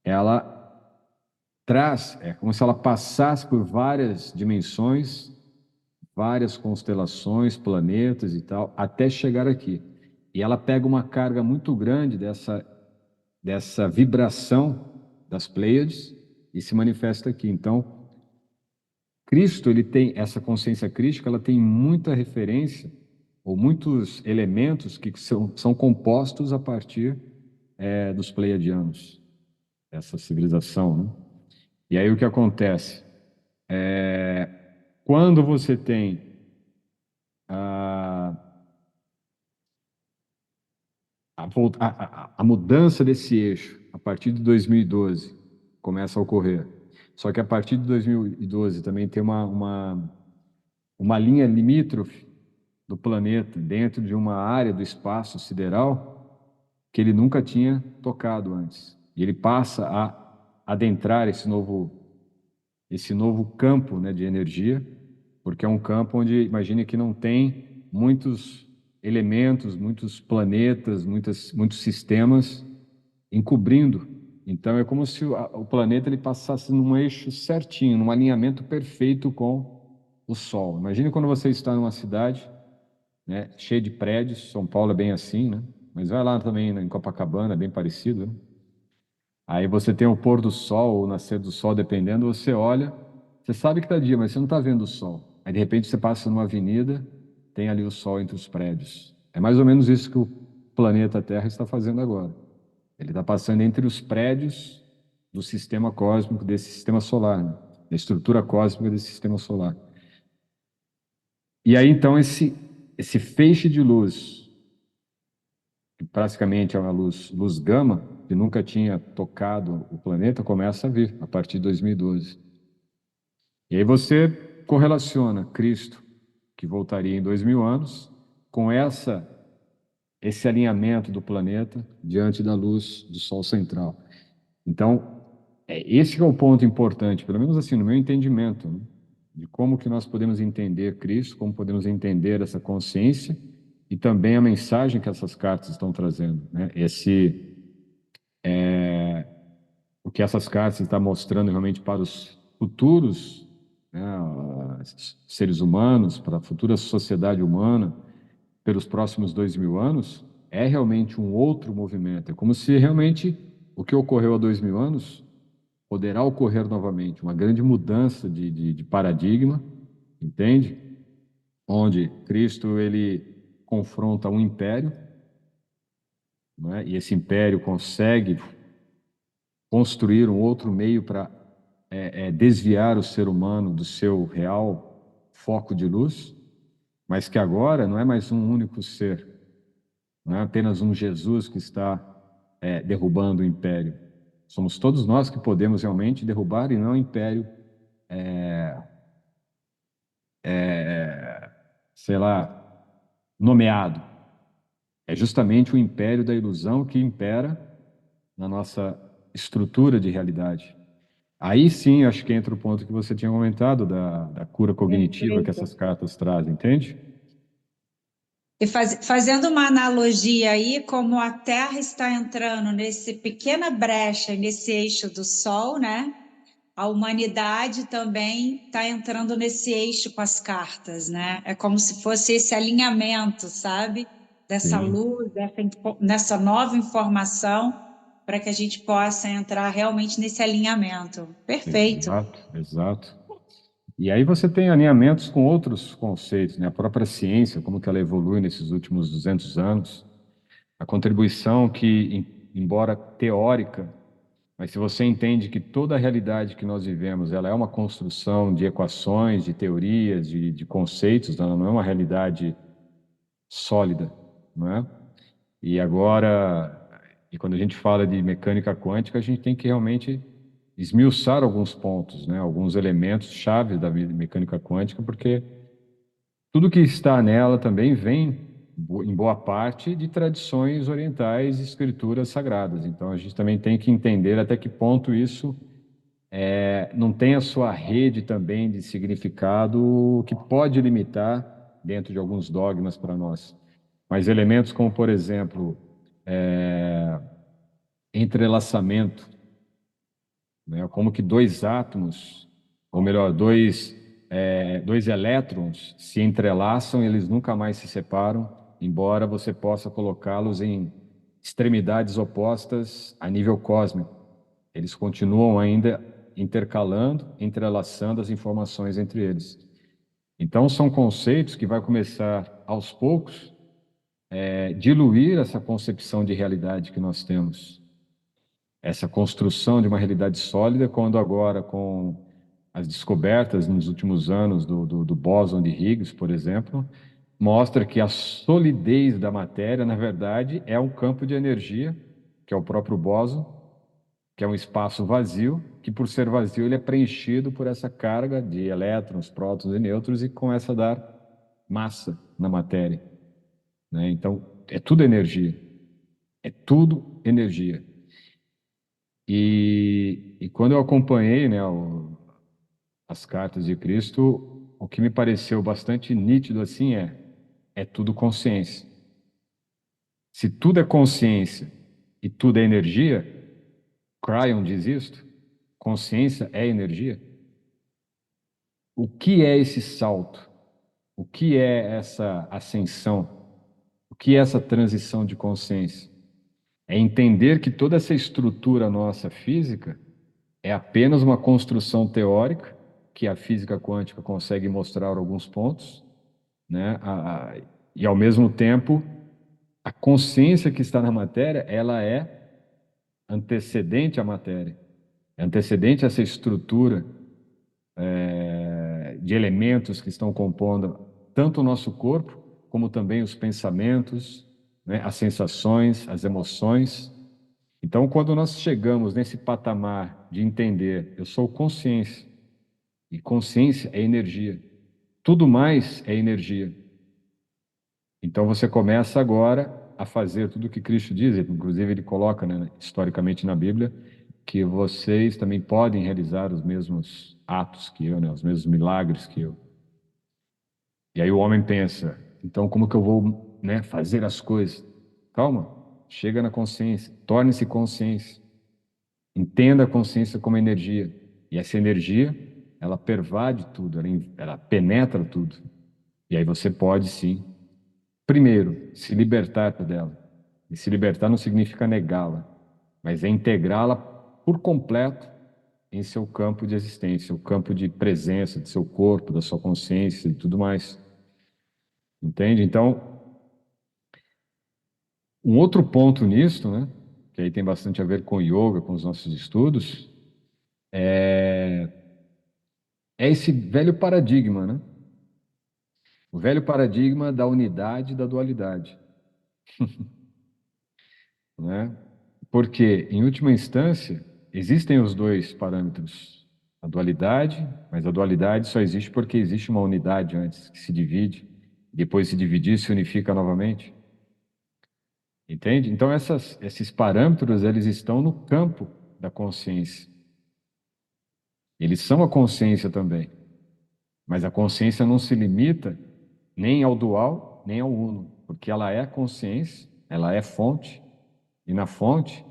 ela traz, é como se ela passasse por várias dimensões, várias constelações, planetas e tal, até chegar aqui. E ela pega uma carga muito grande dessa vibração das Pleiades e se manifesta aqui. Então, Cristo, ele tem essa consciência crística, ela tem muita referência ou muitos elementos que são compostos a partir dos pleiadianos, essa civilização, né? E aí o que acontece? Quando você tem a, a mudança desse eixo, a partir de 2012, começa a ocorrer. Só que a partir de 2012 também tem uma linha limítrofe do planeta dentro de uma área do espaço sideral que ele nunca tinha tocado antes. E ele passa a adentrar esse novo campo, né, de energia, porque é um campo onde, imagine que não tem muitos elementos, muitos planetas, muitos sistemas encobrindo. Então é como se o planeta ele passasse num eixo certinho, num alinhamento perfeito com o Sol. Imagine quando você está numa cidade, né, cheia de prédios. São Paulo é bem assim, né? Mas vai lá também, né, em Copacabana, é bem parecido, né? Aí você tem o pôr do sol, ou o nascer do sol, dependendo, você olha, você sabe que está dia, mas você não está vendo o sol. Aí de repente você passa numa avenida, tem ali o sol entre os prédios. É mais ou menos isso que o planeta Terra está fazendo agora. Ele está passando entre os prédios do sistema cósmico, desse sistema solar, né? Da estrutura cósmica desse sistema solar. E aí então esse feixe de luz, que praticamente é uma luz gama, que nunca tinha tocado o planeta, começa a vir a partir de 2012. E aí você correlaciona Cristo, que voltaria em 2000 anos, com esse alinhamento do planeta diante da luz do Sol central. Então, esse que é o ponto importante, pelo menos assim, no meu entendimento, né, de como que nós podemos entender Cristo, como podemos entender essa consciência e também a mensagem que essas cartas estão trazendo, né? O que essas cartas estão mostrando realmente para os futuros, né, seres humanos, para a futura sociedade humana, pelos próximos 2000 anos, é realmente um outro movimento. É como se realmente o que ocorreu há 2000 anos poderá ocorrer novamente, uma grande mudança de paradigma, entende? Onde Cristo ele confronta um império, não é? E esse império consegue construir um outro meio para desviar o ser humano do seu real foco de luz, mas que agora não é mais um único ser, não é apenas um Jesus que está derrubando o império. Somos todos nós que podemos realmente derrubar e não o império, sei lá, nomeado. É justamente o império da ilusão que impera na nossa estrutura de realidade. Aí sim, acho que entra o ponto que você tinha comentado da cura cognitiva que Perfeito. essas cartas trazem, entende? E fazendo uma analogia aí, como a Terra está entrando nesse pequena brecha, nesse eixo do Sol, né? A humanidade também está entrando nesse eixo com as cartas, né? É como se fosse esse alinhamento, sabe? Dessa Sim, luz, nessa nova informação, para que a gente possa entrar realmente nesse alinhamento. Perfeito. exato, exato. E aí você tem alinhamentos com outros conceitos, né? A própria ciência, como que ela evolui nesses últimos 200 anos, a contribuição que, embora teórica, mas se você entende que toda a realidade que nós vivemos, ela é uma construção de equações, de teorias, de conceitos, ela não é uma realidade sólida, não é? E agora, e quando a gente fala de mecânica quântica, a gente tem que realmente esmiuçar alguns pontos, né? Alguns elementos chaves da mecânica quântica, porque tudo que está nela também vem, em boa parte, de tradições orientais e escrituras sagradas. Então, a gente também tem que entender até que ponto isso não tem a sua rede também de significado que pode limitar dentro de alguns dogmas para nós. Mas elementos como, por exemplo, entrelaçamento, né? Como que dois átomos, ou melhor, dois elétrons se entrelaçam e eles nunca mais se separam, embora você possa colocá-los em extremidades opostas a nível cósmico. Eles continuam ainda intercalando, entrelaçando as informações entre eles. Então, são conceitos que vai começar, aos poucos, diluir essa concepção de realidade que nós temos, essa construção de uma realidade sólida, quando agora, com as descobertas nos últimos anos do bóson de Higgs, por exemplo, mostra que a solidez da matéria, na verdade, é um campo de energia, que é o próprio bóson, que é um espaço vazio, que por ser vazio ele é preenchido por essa carga de elétrons, prótons e nêutrons e começa a dar massa na matéria, né? Então, é tudo energia. É tudo energia. E quando eu acompanhei, né, as cartas de Cristo, o que me pareceu bastante nítido assim é tudo consciência. Se tudo é consciência e tudo é energia, Cryon diz isto, consciência é energia. O que é esse salto? O que é essa ascensão? O que é essa transição de consciência? É entender que toda essa estrutura nossa física é apenas uma construção teórica que a física quântica consegue mostrar alguns pontos, né? E ao mesmo tempo, a consciência que está na matéria, ela é antecedente à matéria, é antecedente a essa estrutura de elementos que estão compondo tanto o nosso corpo, como também os pensamentos, né? As sensações, as emoções. Então, quando nós chegamos nesse patamar de entender, eu sou consciência, e consciência é energia. Tudo mais é energia. Então você começa agora a fazer tudo o que Cristo diz, inclusive ele coloca, né, historicamente na Bíblia, que vocês também podem realizar os mesmos atos que eu, né, os mesmos milagres que eu. E aí o homem pensa, então como que eu vou, né, fazer as coisas? Calma, chega na consciência, torne-se consciência. Entenda a consciência como energia. E essa energia, ela pervade tudo, ela penetra tudo. E aí você pode, sim, primeiro, se libertar dela. E se libertar não significa negá-la, mas é integrá-la por completo em seu campo de existência, o campo de presença, de seu corpo, da sua consciência e tudo mais. Entende? Então, um outro ponto nisso, né, que aí tem bastante a ver com yoga, com os nossos estudos, é esse velho paradigma, né? O velho paradigma da unidade e da dualidade, né? Porque, em última instância, existem os dois parâmetros, a dualidade, mas a dualidade só existe porque existe uma unidade antes, que se divide, depois se dividir, se unifica novamente. Entende? Então, esses parâmetros, eles estão no campo da consciência. Eles são a consciência também, mas a consciência não se limita nem ao dual, nem ao uno, porque ela é consciência, ela é fonte, e na fonte,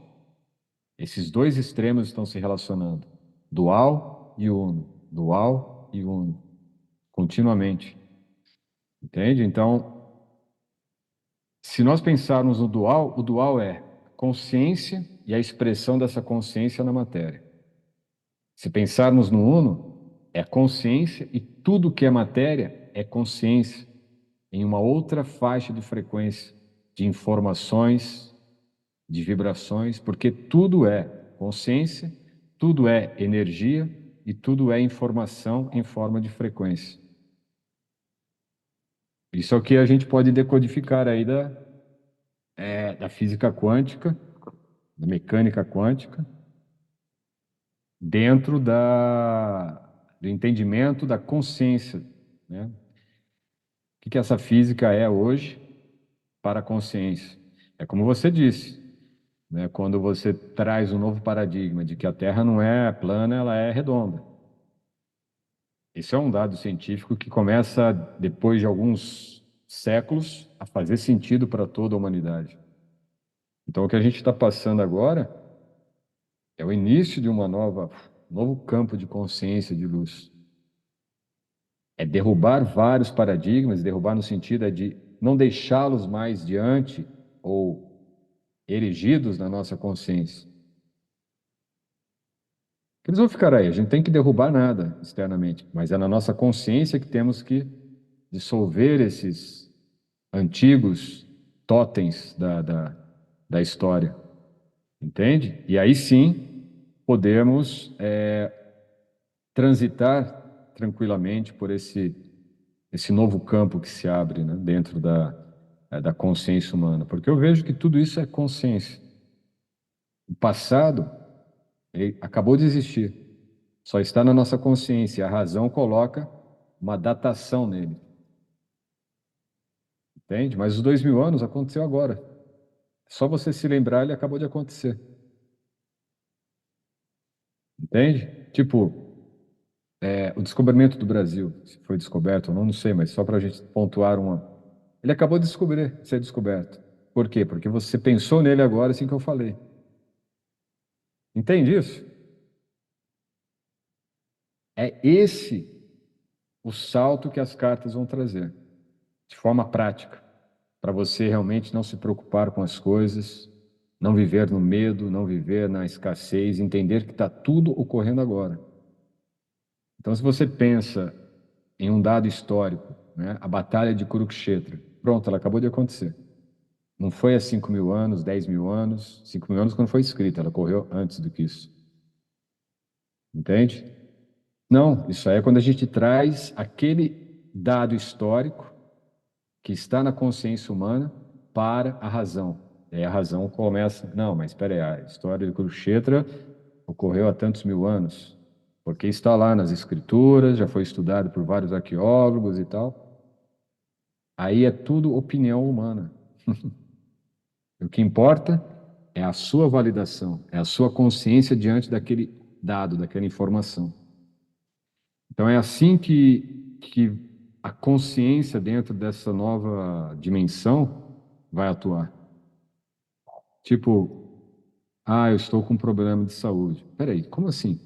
esses dois extremos estão se relacionando, dual e dual e uno, continuamente, entende? Então, se nós pensarmos no dual, o dual é consciência e a expressão dessa consciência na matéria. Se pensarmos no uno, é consciência, e tudo que é matéria é consciência, em uma outra faixa de frequência, de informações, de vibrações, porque tudo é consciência, tudo é energia e tudo é informação em forma de frequência. Isso é o que a gente pode decodificar aí da física quântica, da mecânica quântica, dentro do entendimento da consciência, né? O que essa física é hoje para a consciência? É como você disse, né? Quando você traz um novo paradigma de que a Terra não é plana, ela é redonda. Esse é um dado científico que começa, depois de alguns séculos, a fazer sentido para toda a humanidade. Então, o que a gente está passando agora é o início de novo campo de consciência de luz. É derrubar vários paradigmas, derrubar no sentido de não deixá-los mais diante ou erigidos na nossa consciência. Eles vão ficar aí, a gente tem que derrubar nada externamente, mas é na nossa consciência que temos que dissolver esses antigos totens da história, entende? E aí sim podemos transitar tranquilamente por esse novo campo que se abre, né, dentro da consciência humana, porque eu vejo que tudo isso é consciência. O passado, ele acabou de existir, só está na nossa consciência, a razão coloca uma datação nele, entende? Mas os 2000 anos aconteceu agora, só você se lembrar, ele acabou de acontecer, entende? Tipo, o descobrimento do Brasil, se foi descoberto ou não, não sei, mas só para a gente pontuar uma. Ele acabou de ser descoberto. Por quê? Porque você pensou nele agora, assim que eu falei. Entende isso? É esse o salto que as cartas vão trazer, de forma prática, para você realmente não se preocupar com as coisas, não viver no medo, não viver na escassez, entender que está tudo ocorrendo agora. Então, se você pensa em um dado histórico, né, a Batalha de Kurukshetra, pronto, ela acabou de acontecer. Não foi há 5.000 anos, 10.000 anos, 5.000 anos quando foi escrita, ela ocorreu antes do que isso. Entende? Não, isso aí é quando a gente traz aquele dado histórico que está na consciência humana para a razão. E aí a razão começa, não, mas espera aí, a história de Kurukshetra ocorreu há tantos mil anos, porque está lá nas escrituras, já foi estudado por vários arqueólogos e tal. Aí é tudo opinião humana. O que importa é a sua validação, é a sua consciência diante daquele dado, daquela informação. Então é assim que a consciência dentro dessa nova dimensão vai atuar. Tipo, eu estou com um problema de saúde. Peraí, como assim?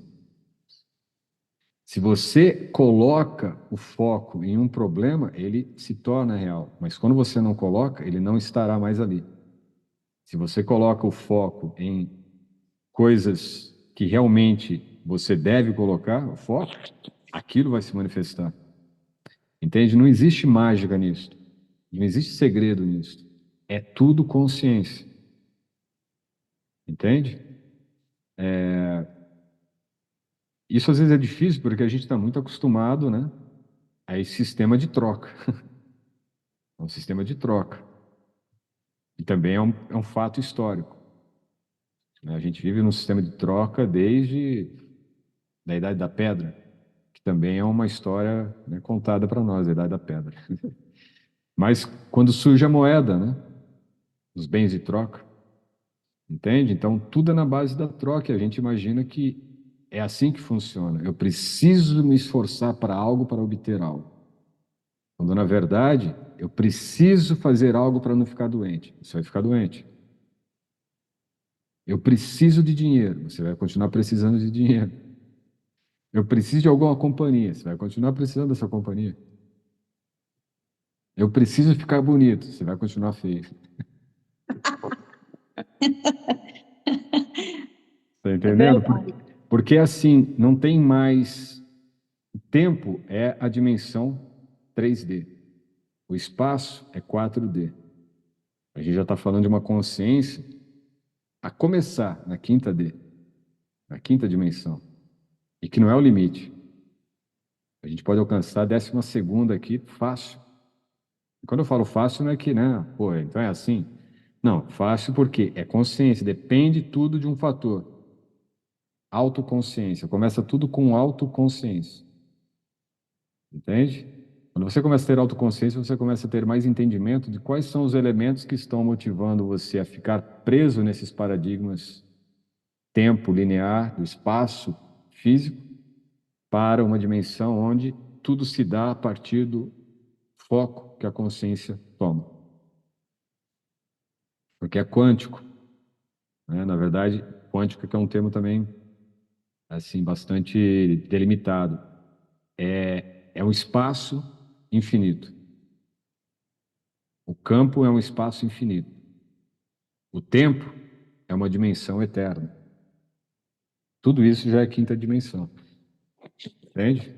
Se você coloca o foco em um problema, ele se torna real. Mas quando você não coloca, ele não estará mais ali. Se você coloca o foco em coisas que realmente você deve colocar o foco, aquilo vai se manifestar. Entende? Não existe mágica nisso. Não existe segredo nisso. É tudo consciência. Entende? Isso às vezes é difícil porque a gente está muito acostumado, né, a esse sistema de troca. É um sistema de troca. E também é um fato histórico, né? A gente vive num sistema de troca desde da Idade da Pedra, que também é uma história, né, contada para nós, a Idade da Pedra. Mas quando surge a moeda, né, os bens de troca, entende? Então tudo é na base da troca. E a gente imagina que é assim que funciona. Eu preciso me esforçar para algo para obter algo. Quando na verdade eu preciso fazer algo para não ficar doente. Você vai ficar doente. Eu preciso de dinheiro. Você vai continuar precisando de dinheiro. Eu preciso de alguma companhia. Você vai continuar precisando dessa companhia. Eu preciso ficar bonito. Você vai continuar feio. Tá É entendendo? verdade. Porque assim, não tem mais tempo é a dimensão 3D. O espaço é 4D. A gente já está falando de uma consciência a começar na quinta D, na quinta dimensão, e que não é o limite. A gente pode alcançar a 12ª aqui fácil. E quando eu falo fácil, não é que, né, pô, então é assim. Não, fácil porque é consciência, depende tudo de um fator. Autoconsciência, começa tudo com autoconsciência. Entende? Quando você começa a ter autoconsciência, você começa a ter mais entendimento de quais são os elementos que estão motivando você a ficar preso nesses paradigmas tempo linear, do espaço físico, para uma dimensão onde tudo se dá a partir do foco que a consciência toma. Porque é quântico, né? Na verdade, quântico que é um termo também assim bastante delimitado. É um espaço infinito. O campo é um espaço infinito. O tempo é uma dimensão eterna. Tudo isso já é quinta dimensão. Entende?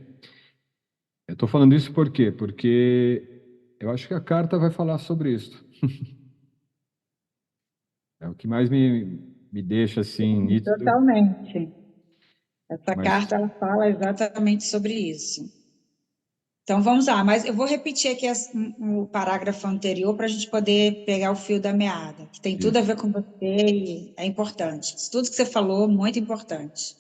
Eu estou falando isso por quê? Porque eu acho que a carta vai falar sobre isso. É o que mais me deixa assim nítido. Totalmente. Essa Mas carta ela fala exatamente sobre isso. Então vamos lá, mas eu vou repetir aqui o parágrafo anterior para a gente poder pegar o fio da meada, que tem tudo a ver isso. com você e é importante. Isso tudo que você falou, muito importante.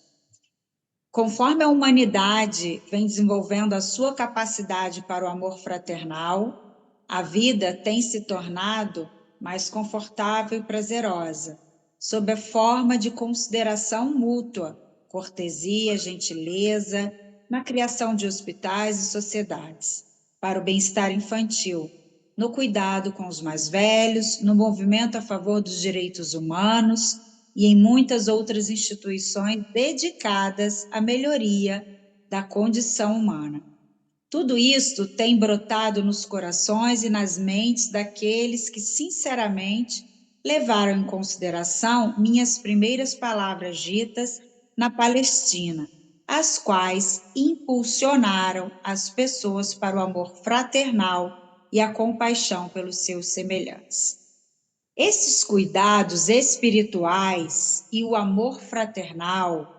Conforme a humanidade vem desenvolvendo a sua capacidade para o amor fraternal, a vida tem se tornado mais confortável e prazerosa, sob a forma de consideração mútua, cortesia, gentileza, na criação de hospitais e sociedades, para o bem-estar infantil, no cuidado com os mais velhos, no movimento a favor dos direitos humanos e em muitas outras instituições dedicadas à melhoria da condição humana. Tudo isto tem brotado nos corações e nas mentes daqueles que, sinceramente, levaram em consideração minhas primeiras palavras ditas na Palestina, as quais impulsionaram as pessoas para o amor fraternal e a compaixão pelos seus semelhantes. Esses cuidados espirituais e o amor fraternal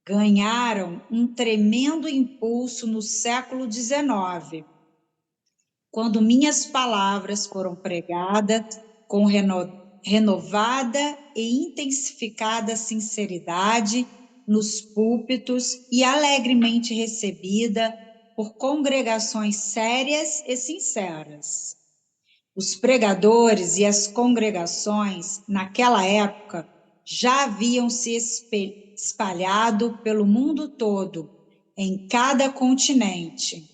ganharam um tremendo impulso no século XIX, quando minhas palavras foram pregadas com renovada e intensificada sinceridade nos púlpitos e alegremente recebida por congregações sérias e sinceras. Os pregadores e as congregações, naquela época, já haviam se espalhado pelo mundo todo, em cada continente.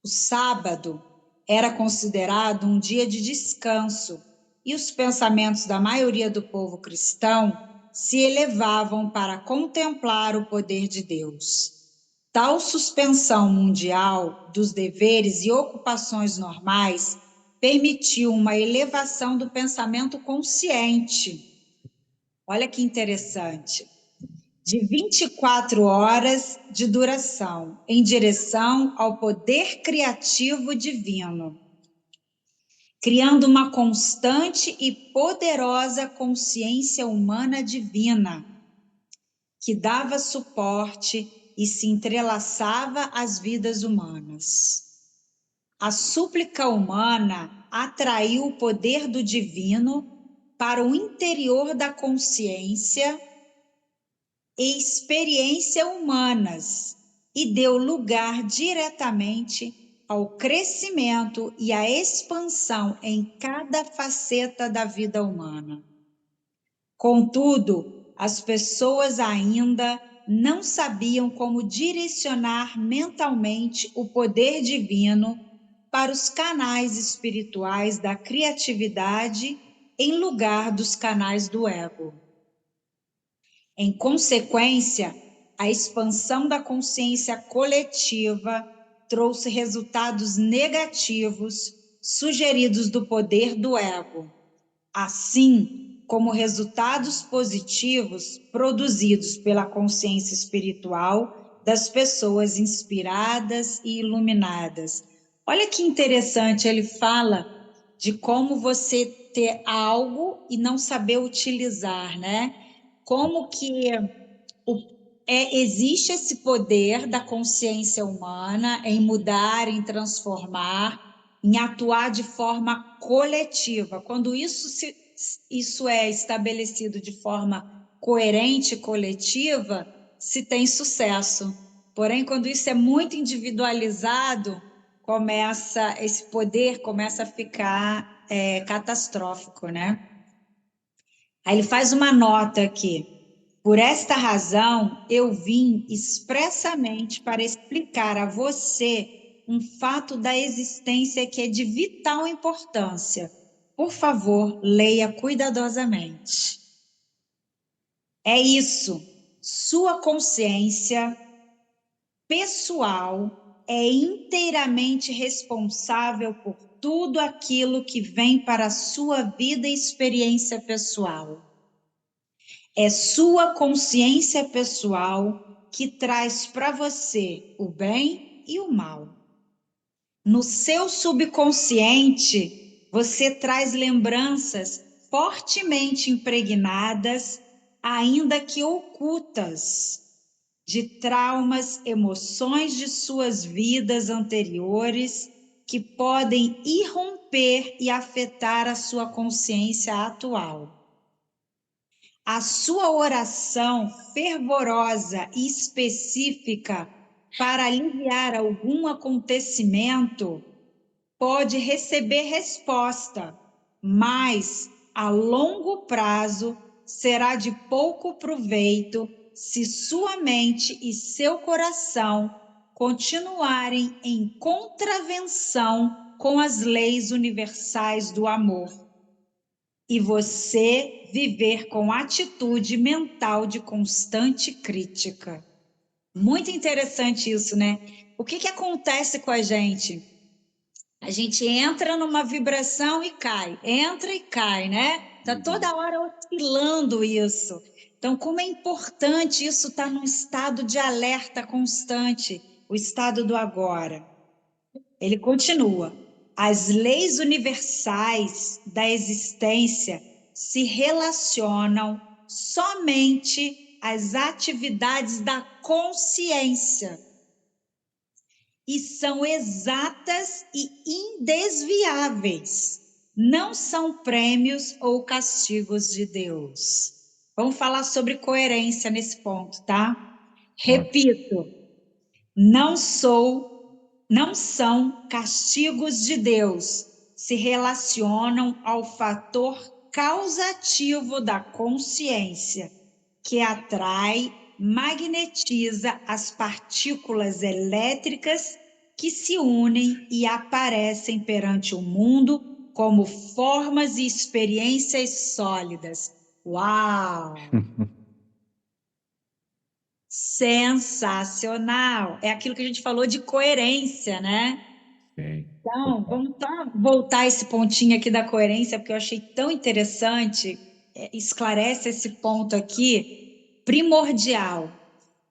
O sábado era considerado um dia de descanso e os pensamentos da maioria do povo cristão se elevavam para contemplar o poder de Deus. Tal suspensão mundial dos deveres e ocupações normais permitiu uma elevação do pensamento consciente. Olha que interessante. De 24 horas de duração, em direção ao poder criativo divino, criando uma constante e poderosa consciência humana divina, que dava suporte e se entrelaçava às vidas humanas. A súplica humana atraiu o poder do divino para o interior da consciência e experiência humanas e deu lugar diretamente ao crescimento e à expansão em cada faceta da vida humana. Contudo, as pessoas ainda não sabiam como direcionar mentalmente o poder divino para os canais espirituais da criatividade em lugar dos canais do ego. Em consequência, a expansão da consciência coletiva trouxe resultados negativos sugeridos do poder do ego, assim como resultados positivos produzidos pela consciência espiritual das pessoas inspiradas e iluminadas. Olha que interessante, ele fala de como você ter algo e não saber utilizar, né? Como que existe esse poder da consciência humana em mudar, em transformar, em atuar de forma coletiva. Quando isso é estabelecido de forma coerente e coletiva, se tem sucesso. Porém, quando isso é muito individualizado, esse poder começa a ficar catastrófico, né? Aí ele faz uma nota aqui. Por esta razão, eu vim expressamente para explicar a você um fato da existência que é de vital importância. Por favor, leia cuidadosamente. É isso. Sua consciência pessoal é inteiramente responsável por tudo aquilo que vem para a sua vida e experiência pessoal. É sua consciência pessoal que traz para você o bem e o mal. No seu subconsciente, você traz lembranças fortemente impregnadas, ainda que ocultas, de traumas, emoções de suas vidas anteriores que podem irromper e afetar a sua consciência atual. A sua oração fervorosa e específica para aliviar algum acontecimento pode receber resposta, mas a longo prazo será de pouco proveito se sua mente e seu coração continuarem em contravenção com as leis universais do amor e você viver com atitude mental de constante crítica. Muito interessante isso, né? O que acontece com a gente? A gente entra numa vibração e cai, entra e cai, né? Tá toda hora oscilando isso. Então, como é importante isso estar num estado de alerta constante, o estado do agora. Ele continua. As leis universais da existência se relacionam somente às atividades da consciência e são exatas e indesviáveis. Não são prêmios ou castigos de Deus. Vamos falar sobre coerência nesse ponto, tá? Repito, não são castigos de Deus, se relacionam ao fator causativo da consciência, que atrai, magnetiza as partículas elétricas que se unem e aparecem perante o mundo como formas e experiências sólidas. Uau! Sensacional! É aquilo que a gente falou de coerência, né? Então, vamos voltar a esse pontinho aqui da coerência, porque eu achei tão interessante, esclarece esse ponto aqui, primordial.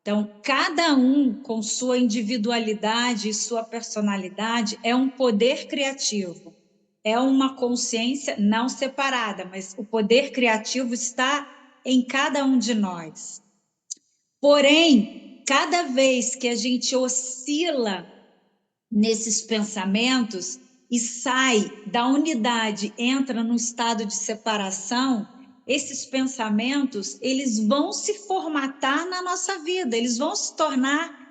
Então, cada um com sua individualidade e sua personalidade é um poder criativo, é uma consciência não separada, mas o poder criativo está em cada um de nós. Porém, cada vez que a gente oscila nesses pensamentos e sai da unidade, entra num estado de separação, esses pensamentos, eles vão se formatar na nossa vida, eles vão se tornar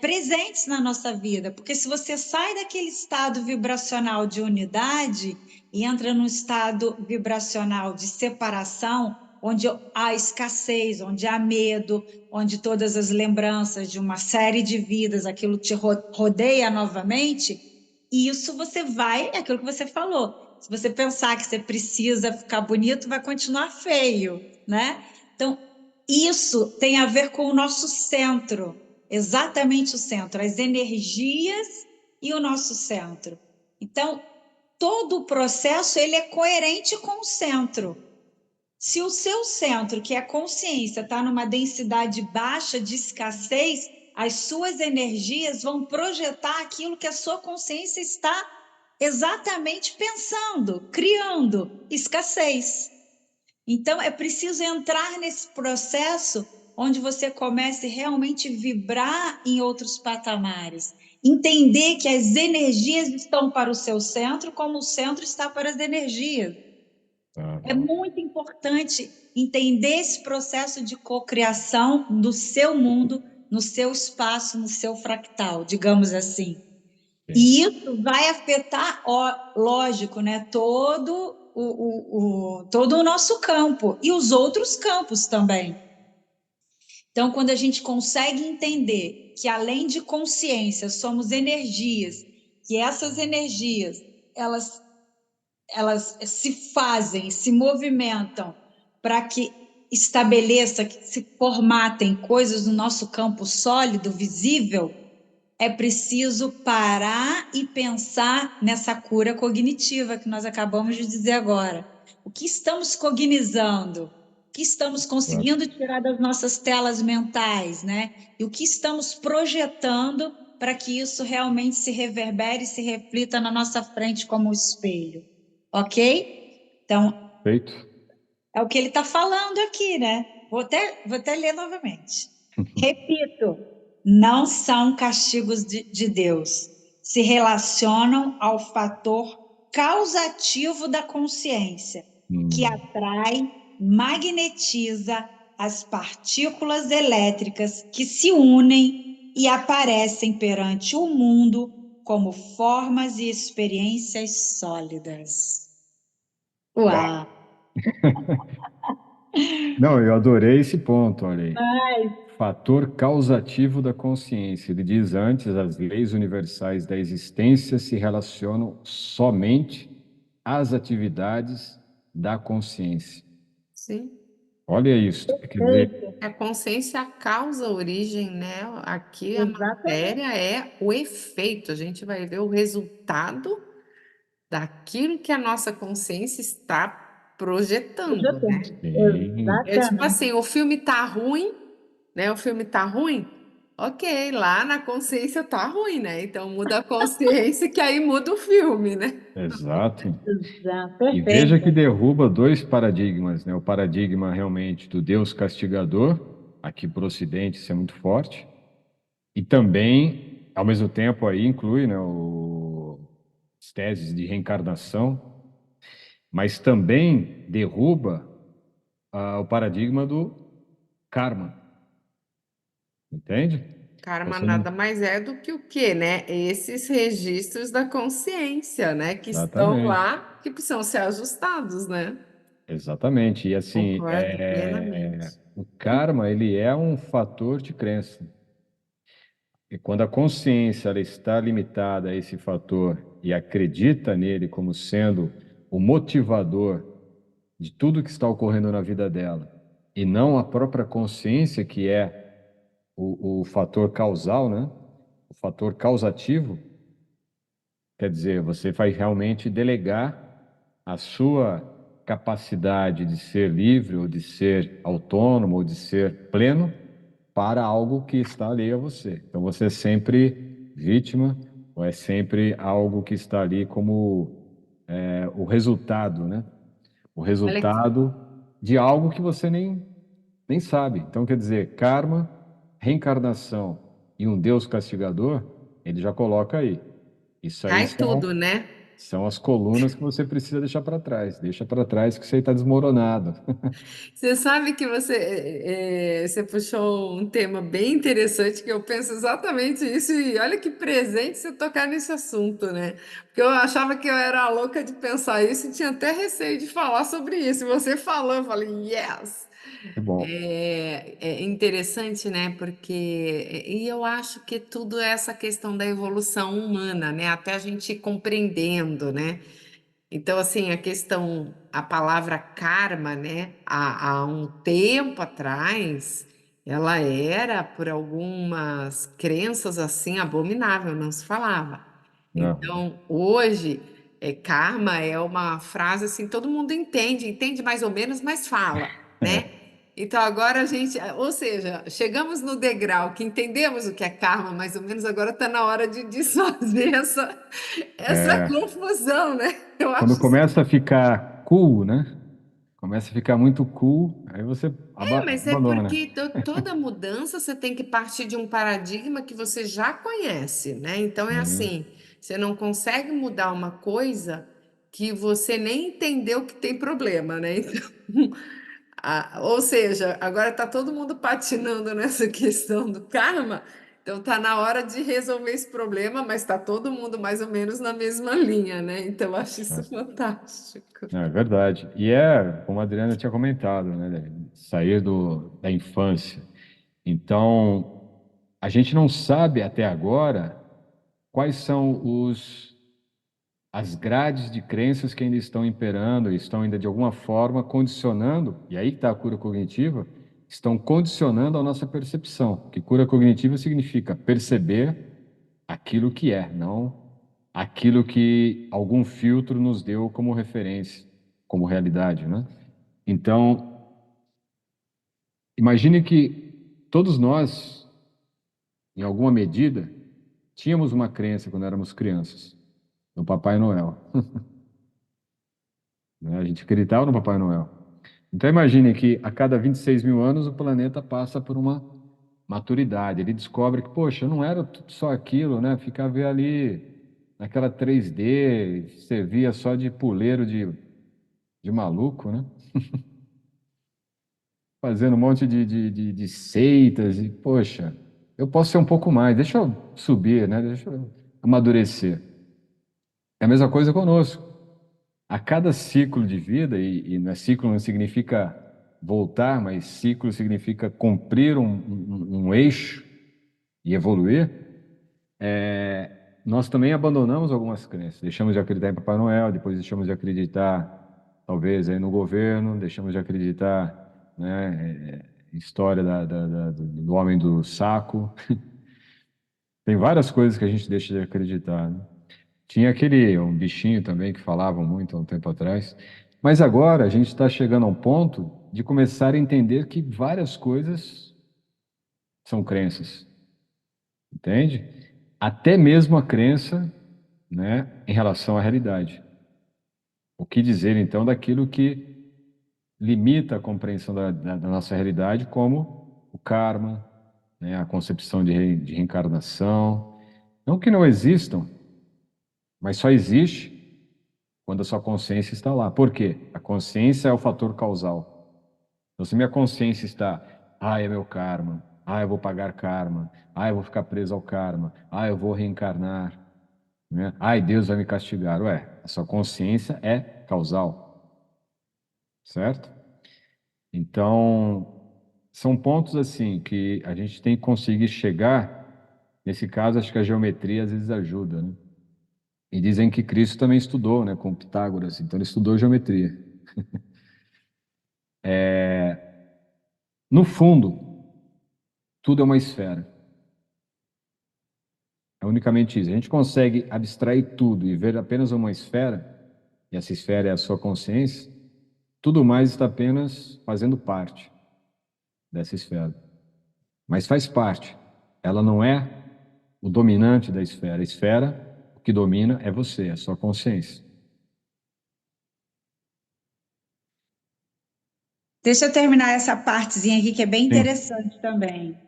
presentes na nossa vida, porque se você sai daquele estado vibracional de unidade e entra num estado vibracional de separação, onde há escassez, onde há medo, onde todas as lembranças de uma série de vidas, aquilo te rodeia novamente, e isso você vai, é aquilo que você falou, se você pensar que você precisa ficar bonito, vai continuar feio, né? Então, isso tem a ver com o nosso centro, exatamente o centro, as energias e o nosso centro. Então, todo o processo ele é coerente com o centro. Se o seu centro, que é a consciência, está numa densidade baixa de escassez, as suas energias vão projetar aquilo que a sua consciência está exatamente pensando, criando escassez. Então, é preciso entrar nesse processo onde você comece realmente a vibrar em outros patamares. Entender que as energias estão para o seu centro, como o centro está para as energias. É muito importante entender esse processo de cocriação do seu mundo, no seu espaço, no seu fractal, digamos assim. E isso vai afetar, lógico, né, todo o nosso campo e os outros campos também. Então, quando a gente consegue entender que, além de consciência, somos energias, que essas energias, elas se fazem, se movimentam para que estabeleça, que se formatem coisas no nosso campo sólido, visível, é preciso parar e pensar nessa cura cognitiva que nós acabamos de dizer agora. O que estamos cognizando? O que estamos conseguindo tirar das nossas telas mentais, né? E o que estamos projetando para que isso realmente se reverbere e se reflita na nossa frente como um espelho. Ok? Então, Feito. é o que ele está falando aqui, né? Vou até ler novamente. Repito, não são castigos de Deus. Se relacionam ao fator causativo da consciência, que atrai, magnetiza as partículas elétricas que se unem e aparecem perante o mundo como formas e experiências sólidas. Uau! Não, eu adorei esse ponto, olha aí. Fator causativo da consciência. Ele diz antes, as leis universais da existência se relacionam somente às atividades da consciência. Sim. Olha isso. Quer dizer, A consciência causa a origem, né? Aqui a Exatamente. matéria é o efeito. A gente vai ver o resultado daquilo que a nossa consciência está projetando, né? É tipo assim, o filme tá ruim, né? O filme tá ruim, ok, lá na consciência tá ruim, né? Então muda a consciência que aí muda o filme, né? exato. Exato, E veja que perfeito. derruba dois paradigmas, né? O paradigma realmente do Deus castigador, aqui para o Ocidente, isso é muito forte, e também, ao mesmo tempo, aí inclui, né, as teses de reencarnação, mas também derruba o paradigma do karma, entende? Karma Você não... nada mais é do que o quê, né? Esses registros da consciência, né? Que estão Exatamente, lá, que precisam ser ajustados, né? exatamente. E assim, Concordo plenamente. o karma, ele é um fator de crença. E quando a consciência ela está limitada a esse fator e acredita nele como sendo o motivador de tudo que está ocorrendo na vida dela, e não a própria consciência que é o fator causal, né? O fator causativo, quer dizer, você vai realmente delegar a sua capacidade de ser livre, ou de ser autônomo, ou de ser pleno, para algo que está alheio a você. Então você é sempre vítima, ou é sempre algo que está ali como o resultado, né? O Olha que resultado de algo que você nem sabe. Então, quer dizer, karma, reencarnação e um Deus castigador, ele já coloca aí. Isso aí cai tudo, né? são as colunas que você precisa deixar para trás. Deixa para trás que você está desmoronado. Você sabe que você puxou um tema bem interessante que eu penso exatamente isso, e olha que presente você tocar nesse assunto, né? Porque eu achava que eu era louca de pensar isso e tinha até receio de falar sobre isso. E você falou, eu falei, yes! É bom. É interessante, né? Porque e eu acho que tudo é essa questão da evolução humana, né? Até a gente ir compreendendo, né? Então, assim, a palavra karma, né, há um tempo atrás, ela era, por algumas crenças assim, abominável, não se falava. Não. Então, hoje, karma é uma frase assim, todo mundo entende mais ou menos, mas fala, né? Então agora a gente, ou seja, chegamos no degrau que entendemos o que é karma, mais ou menos, agora está na hora de desfazer essa É, confusão, né? Eu quando acho. começa a ficar cool, né? Começa a ficar muito cool, aí você Mas é abandona. porque toda mudança você tem que partir de um paradigma que você já conhece, né? Então é Sim. assim, você não consegue mudar uma coisa que você nem entendeu que tem problema, né? Então, ou seja, agora está todo mundo patinando nessa questão do karma, então está na hora de resolver esse problema, mas está todo mundo mais ou menos na mesma linha, né? Então eu acho isso fantástico. É verdade. E é, como a Adriana tinha comentado, né? Sair da infância. Então, a gente não sabe até agora quais são as grades de crenças que ainda estão imperando, e estão ainda de alguma forma condicionando, e aí que está a cura cognitiva, estão condicionando a nossa percepção. Que cura cognitiva significa perceber aquilo que é, não aquilo que algum filtro nos deu como referência, como realidade, né? Então, imagine que todos nós, em alguma medida, tínhamos uma crença quando éramos crianças, no Papai Noel, né? A gente acreditava no Papai Noel. Então, imagine que a cada 26 mil anos o planeta passa por uma maturidade. Ele descobre que, poxa, não era tudo só aquilo, né? Ficava ali naquela 3D, servia só de puleiro de maluco, né? Fazendo um monte de seitas e, poxa, eu posso ser um pouco mais, deixa eu subir, né? Deixa eu amadurecer. É a mesma coisa conosco. A cada ciclo de vida, e não é ciclo não significa voltar, mas ciclo significa cumprir um eixo e evoluir, nós também abandonamos algumas crenças. Deixamos de acreditar em Papai Noel, depois deixamos de acreditar, talvez, aí no governo, deixamos de acreditar, né, história do homem do saco. Tem várias coisas que a gente deixa de acreditar, né? Tinha um bichinho também que falavam muito há um tempo atrás. Mas agora a gente está chegando a um ponto de começar a entender que várias coisas são crenças, entende? Até mesmo a crença, né, em relação à realidade. O que dizer então daquilo que limita a compreensão da nossa realidade, como o karma, né, a concepção de reencarnação. Não que não existam, mas só existe quando a sua consciência está lá. Por quê? A consciência é o fator causal. Então, se minha consciência está, é meu karma, eu vou pagar karma, eu vou ficar preso ao karma, eu vou reencarnar, né? Ai, Deus vai me castigar. Ué, a sua consciência é causal, certo? Então, são pontos assim que a gente tem que conseguir chegar. Nesse caso, acho que a geometria às vezes ajuda, né? E dizem que Cristo também estudou, né, com Pitágoras, então ele estudou geometria. No fundo, tudo é uma esfera. É unicamente isso. A gente consegue abstrair tudo e ver apenas uma esfera, e essa esfera é a sua consciência, tudo mais está apenas fazendo parte dessa esfera. Mas faz parte. Ela não é o dominante da esfera. A esfera, o que domina é você, a sua consciência. Deixa eu terminar essa partezinha aqui que é bem Sim. interessante também.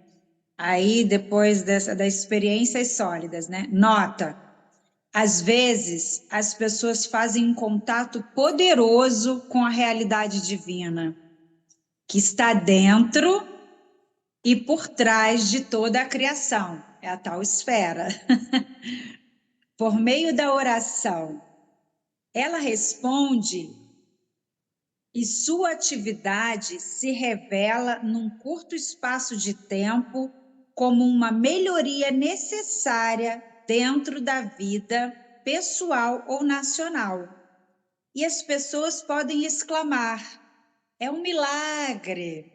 Aí, depois das experiências sólidas, né? Nota, às vezes as pessoas fazem um contato poderoso com a realidade divina, que está dentro e por trás de toda a criação. É a tal esfera. Por meio da oração, ela responde e sua atividade se revela num curto espaço de tempo como uma melhoria necessária dentro da vida pessoal ou nacional. E as pessoas podem exclamar: é um milagre.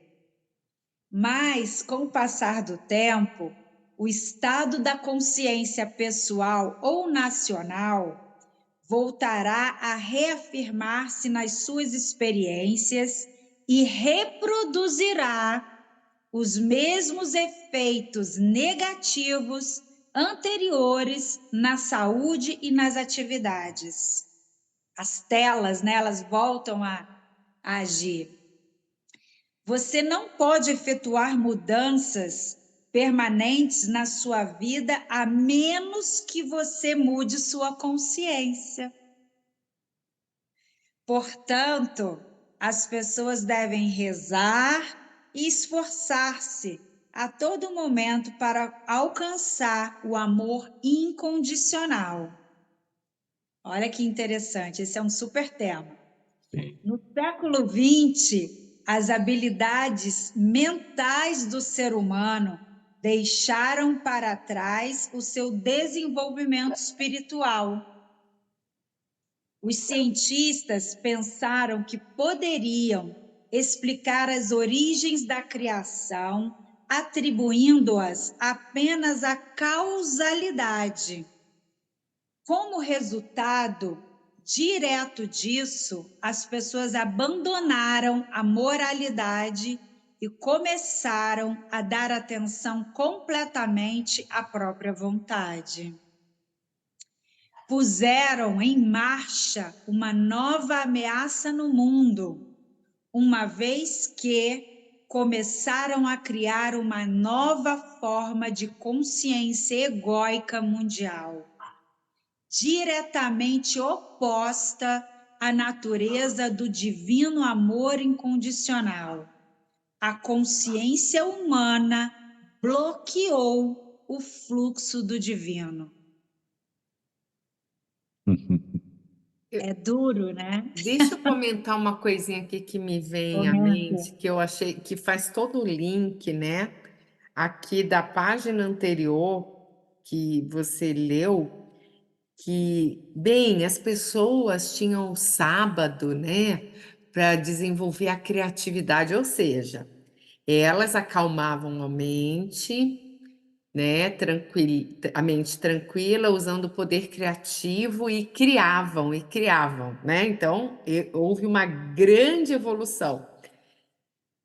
Mas, com o passar do tempo, o estado da consciência pessoal ou nacional voltará a reafirmar-se nas suas experiências e reproduzirá os mesmos efeitos negativos anteriores na saúde e nas atividades. As telas, né, elas voltam a agir. Você não pode efetuar mudanças permanentes na sua vida a menos que você mude sua consciência. Portanto, as pessoas devem rezar e esforçar-se a todo momento para alcançar o amor incondicional. Olha que interessante, esse é um super tema. Sim. No século XX, as habilidades mentais do ser humano deixaram para trás o seu desenvolvimento espiritual. Os cientistas pensaram que poderiam explicar as origens da criação, atribuindo-as apenas à causalidade. Como resultado direto disso, as pessoas abandonaram a moralidade e começaram a dar atenção completamente à própria vontade. Puseram em marcha uma nova ameaça no mundo, uma vez que começaram a criar uma nova forma de consciência egóica mundial, diretamente oposta à natureza do divino amor incondicional. A consciência humana bloqueou o fluxo do divino. É duro, né? Deixa eu comentar uma coisinha aqui que me vem à mente, que eu achei que faz todo o link, né? Aqui da página anterior que você leu, que, bem, as pessoas tinham o sábado, né, para desenvolver a criatividade, ou seja, elas acalmavam a mente, né, a mente tranquila, usando o poder criativo e criavam, né? Então, houve uma grande evolução.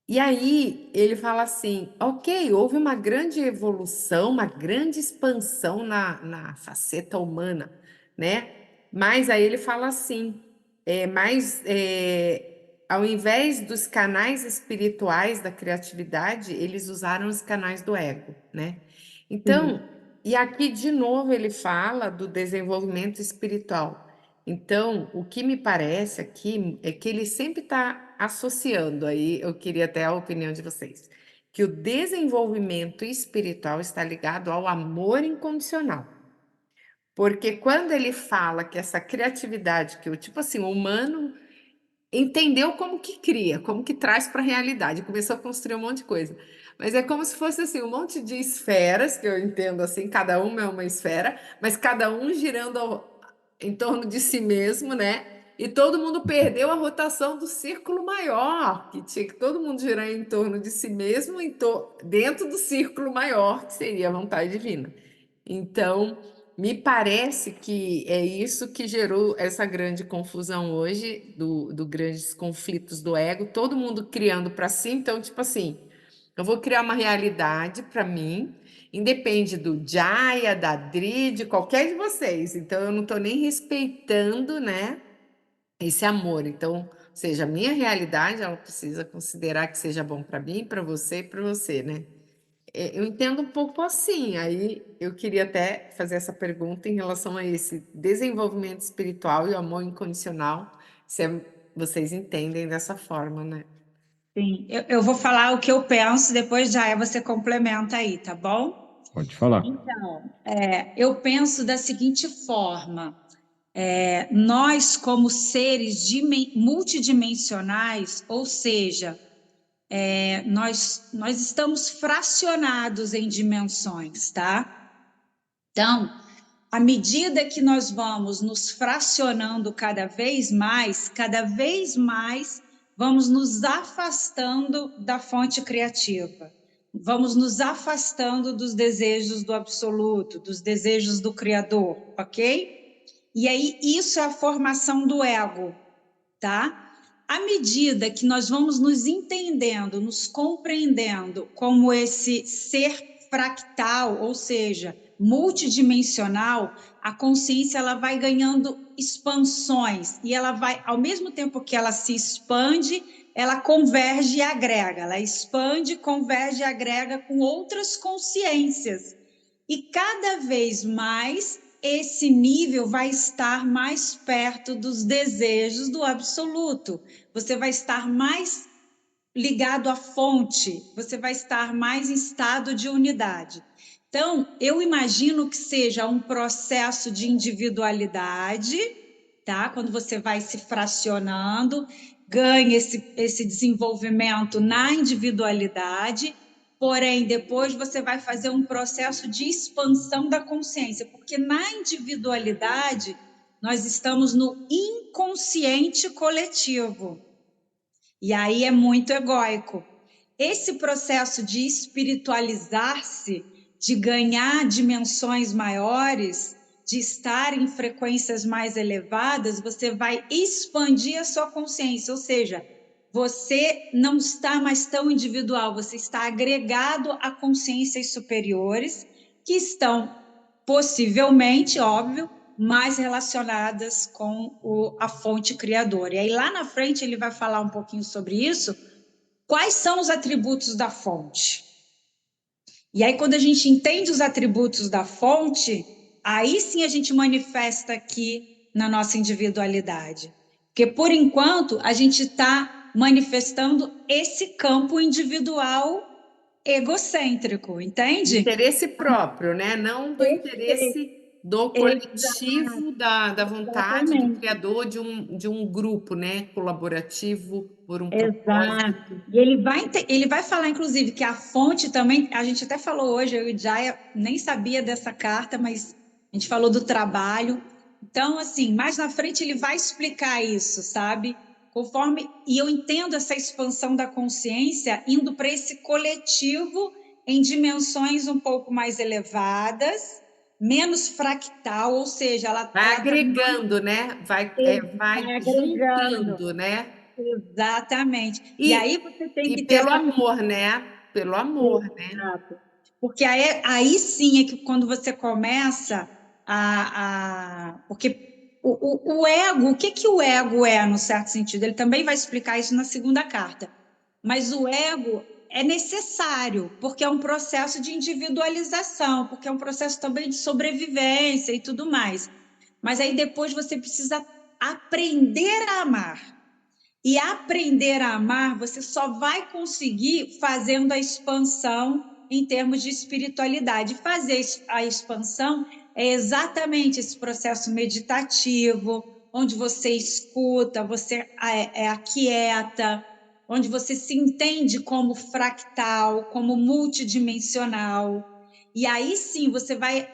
E aí ele fala assim, ok, houve uma grande evolução, uma grande expansão na faceta humana, né? Mas aí ele fala assim, ao invés dos canais espirituais da criatividade, eles usaram os canais do ego, né? Então, e aqui de novo ele fala do desenvolvimento espiritual. Então, o que me parece aqui é que ele sempre está associando, aí eu queria até a opinião de vocês, que o desenvolvimento espiritual está ligado ao amor incondicional. Porque quando ele fala que essa criatividade, que o tipo assim, o humano entendeu como que cria, como que traz para a realidade, começou a construir um monte de coisa. Mas é como se fosse assim, um monte de esferas, que eu entendo assim, cada uma é uma esfera, mas cada um girando em torno de si mesmo, né? E todo mundo perdeu a rotação do círculo maior, que tinha que todo mundo girar em torno de si mesmo, dentro do círculo maior, que seria a vontade divina. Então, me parece que é isso que gerou essa grande confusão hoje, do grandes conflitos do ego, todo mundo criando para si. Então, tipo assim, eu vou criar uma realidade para mim, independe do Jaya, da Dri, de qualquer de vocês. Então, eu não estou nem respeitando, né, esse amor. Então, ou seja, a minha realidade, ela precisa considerar que seja bom para mim, para você e para você, né? Eu entendo um pouco assim, aí eu queria até fazer essa pergunta em relação a esse desenvolvimento espiritual e o amor incondicional, vocês entendem dessa forma, né? Sim, eu vou falar o que eu penso, depois já você complementa aí, tá bom? Pode falar. Então, eu penso da seguinte forma: nós, como seres multidimensionais, ou seja, nós estamos fracionados em dimensões, tá? Então, à medida que nós vamos nos fracionando cada vez mais vamos nos afastando da fonte criativa. Vamos nos afastando dos desejos do absoluto, dos desejos do Criador, ok? E aí, isso é a formação do ego, tá? à medida que nós vamos nos entendendo, nos compreendendo como esse ser fractal, ou seja, multidimensional, a consciência ela vai ganhando expansões e ela vai, ao mesmo tempo que ela se expande, ela converge e agrega, ela expande, converge e agrega com outras consciências. E cada vez mais esse nível vai estar mais perto dos desejos do absoluto. Você vai estar mais ligado à fonte, você vai estar mais em estado de unidade. Então, eu imagino que seja um processo de individualidade, tá? Quando você vai se fracionando, ganha esse desenvolvimento na individualidade, porém, depois você vai fazer um processo de expansão da consciência, porque na individualidade nós estamos no inconsciente coletivo. E aí é muito egóico. Esse processo de espiritualizar-se, de ganhar dimensões maiores, de estar em frequências mais elevadas, você vai expandir a sua consciência, ou seja, você não está mais tão individual, você está agregado a consciências superiores que estão possivelmente, óbvio, mais relacionadas com a fonte criadora. E aí lá na frente ele vai falar um pouquinho sobre isso. Quais são os atributos da fonte? E aí quando a gente entende os atributos da fonte, aí sim a gente manifesta aqui na nossa individualidade. Porque por enquanto a gente está manifestando esse campo individual egocêntrico, entende? Interesse próprio, né? Não do interesse do coletivo, da vontade do Exatamente. criador, de um grupo, né? Colaborativo por um Exato. propósito. E ele vai falar, inclusive, que a fonte também, a gente até falou hoje, eu e o Jaya nem sabia dessa carta, mas a gente falou do trabalho. Então, assim, mais na frente ele vai explicar isso, sabe? Conforme, e eu entendo essa expansão da consciência indo para esse coletivo em dimensões um pouco mais elevadas, menos fractal, ou seja, Vai ela tá agregando, né? Vai agregando. juntando, né? Exatamente. E aí E, você tem e que ter pelo essa. amor, né? Pelo amor, né? Exato. Porque aí sim é que quando você começa porque o ego, o que que o ego é, no certo sentido? Ele também vai explicar isso na segunda carta. Mas o ego é necessário, porque é um processo de individualização, porque é um processo também de sobrevivência e tudo mais. Mas aí depois você precisa aprender a amar. E aprender a amar, você só vai conseguir fazendo a expansão em termos de espiritualidade. Fazer a expansão é exatamente esse processo meditativo, onde você escuta, você aquieta, onde você se entende como fractal, como multidimensional. E aí sim você vai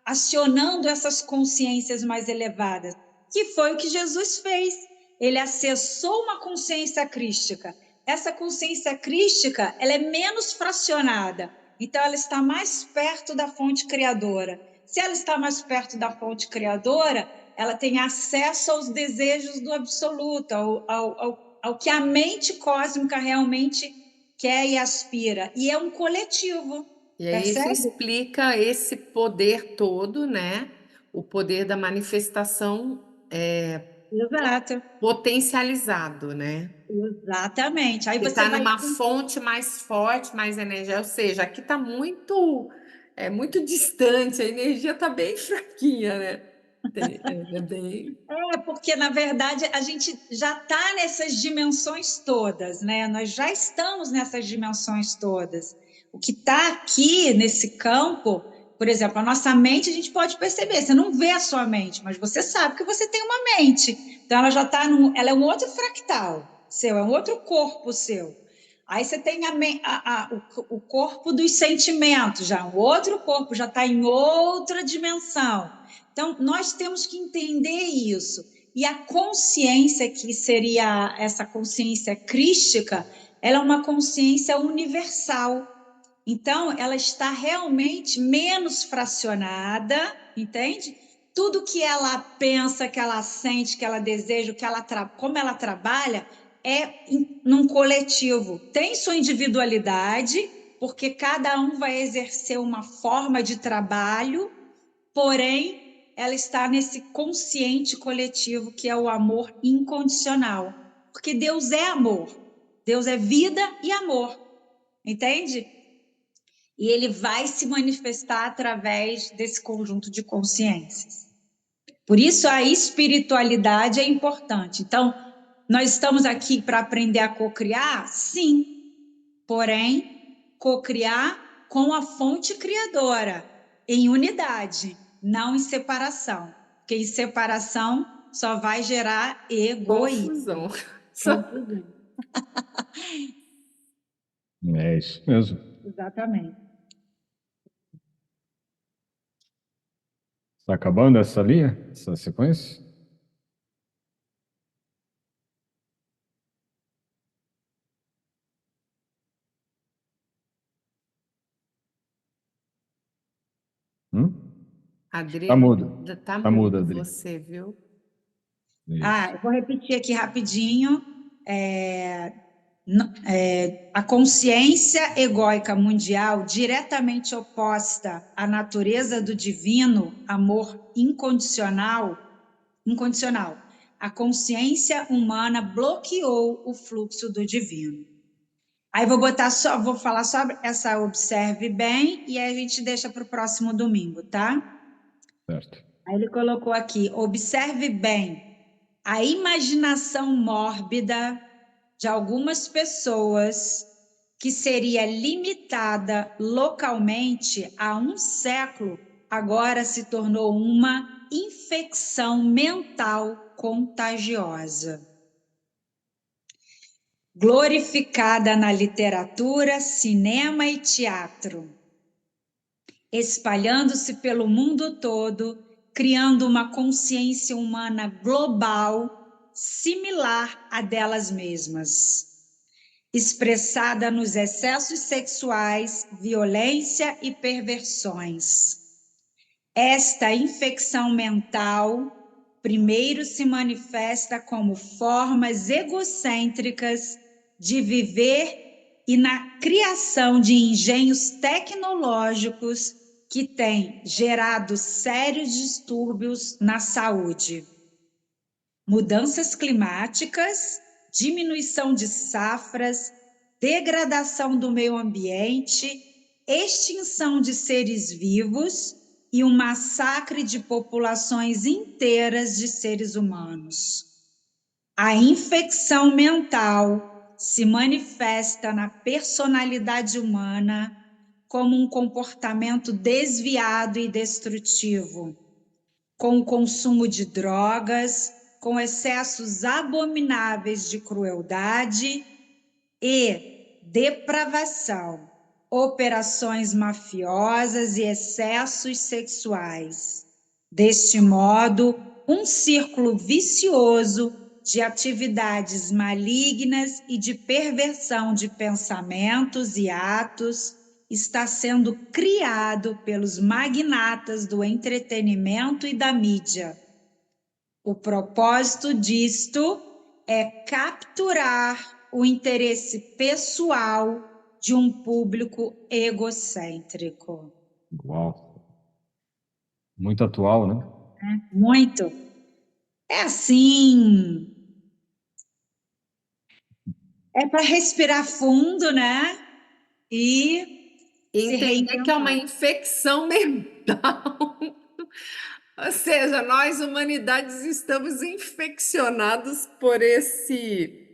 acionando essas consciências mais elevadas, que foi o que Jesus fez. Ele acessou uma consciência crística. Essa consciência crística, ela é menos fracionada, então ela está mais perto da fonte criadora. Se ela está mais perto da fonte criadora, ela tem acesso aos desejos do absoluto, ao que a mente cósmica realmente quer e aspira. E é um coletivo, E aí isso percebe? explica esse poder todo, né? O poder da manifestação Exato, potencializado, né? exatamente. Aí Você você está vai. numa fonte mais forte, mais energia, ou seja, aqui está muito distante, a energia está bem fraquinha, né? É bem. É porque, na verdade, a gente já está nessas dimensões todas, né? Nós já estamos nessas dimensões todas. O que está aqui nesse campo, por exemplo, a nossa mente, a gente pode perceber. Você não vê a sua mente, mas você sabe que você tem uma mente. Então, ela já está ela é um outro fractal seu, é um outro corpo seu. Aí você tem o corpo dos sentimentos, já um outro corpo, já está em outra dimensão. Então, nós temos que entender isso. E a consciência, que seria essa consciência crística, ela é uma consciência universal. Então, ela está realmente menos fracionada, entende? tudo que ela pensa, que ela sente, que ela deseja, como ela trabalha, num coletivo. Tem sua individualidade, porque cada um vai exercer uma forma de trabalho, porém, ela está nesse consciente coletivo que é o amor incondicional. Porque Deus é amor. Deus é vida e amor. Entende? E ele vai se manifestar através desse conjunto de consciências. Por isso a espiritualidade é importante. Então, nós estamos aqui para aprender a cocriar? Sim. Porém, cocriar com a fonte criadora, em unidade, não em separação. Porque em separação só vai gerar egoísmo. Confusão. Só- Confusão. É isso mesmo. Exatamente. Está acabando essa linha, essa sequência? Hum? Adri, Tá mudo. tá Tá mudo, mudo Adri. você, viu? Isso. Eu vou repetir aqui rapidinho. A consciência egóica mundial, diretamente oposta à natureza do divino, amor incondicional. A consciência humana bloqueou o fluxo do divino. Aí vou falar só essa observe bem e aí a gente deixa para o próximo domingo, tá? Certo. Aí ele colocou aqui, observe bem a imaginação mórbida de algumas pessoas que seria limitada localmente há um século, agora se tornou uma infecção mental contagiosa. Glorificada na literatura, cinema e teatro, espalhando-se pelo mundo todo, criando uma consciência humana global similar à delas mesmas, expressada nos excessos sexuais, violência e perversões. Esta infecção mental primeiro se manifesta como formas egocêntricas de viver e na criação de engenhos tecnológicos que têm gerado sérios distúrbios na saúde. Mudanças climáticas, diminuição de safras, degradação do meio ambiente, extinção de seres vivos e um massacre de populações inteiras de seres humanos. A infecção mental se manifesta na personalidade humana como um comportamento desviado e destrutivo, com o consumo de drogas, com excessos abomináveis de crueldade e depravação, operações mafiosas e excessos sexuais. Deste modo, um círculo vicioso de atividades malignas e de perversão de pensamentos e atos está sendo criado pelos magnatas do entretenimento e da mídia. O propósito disto é capturar o interesse pessoal de um público egocêntrico. Uau. Muito atual, né? Muito. É assim. É para respirar fundo, né? E se Entender que é uma reinventar. infecção mental. Ou seja, nós, humanidades, estamos infeccionados por esse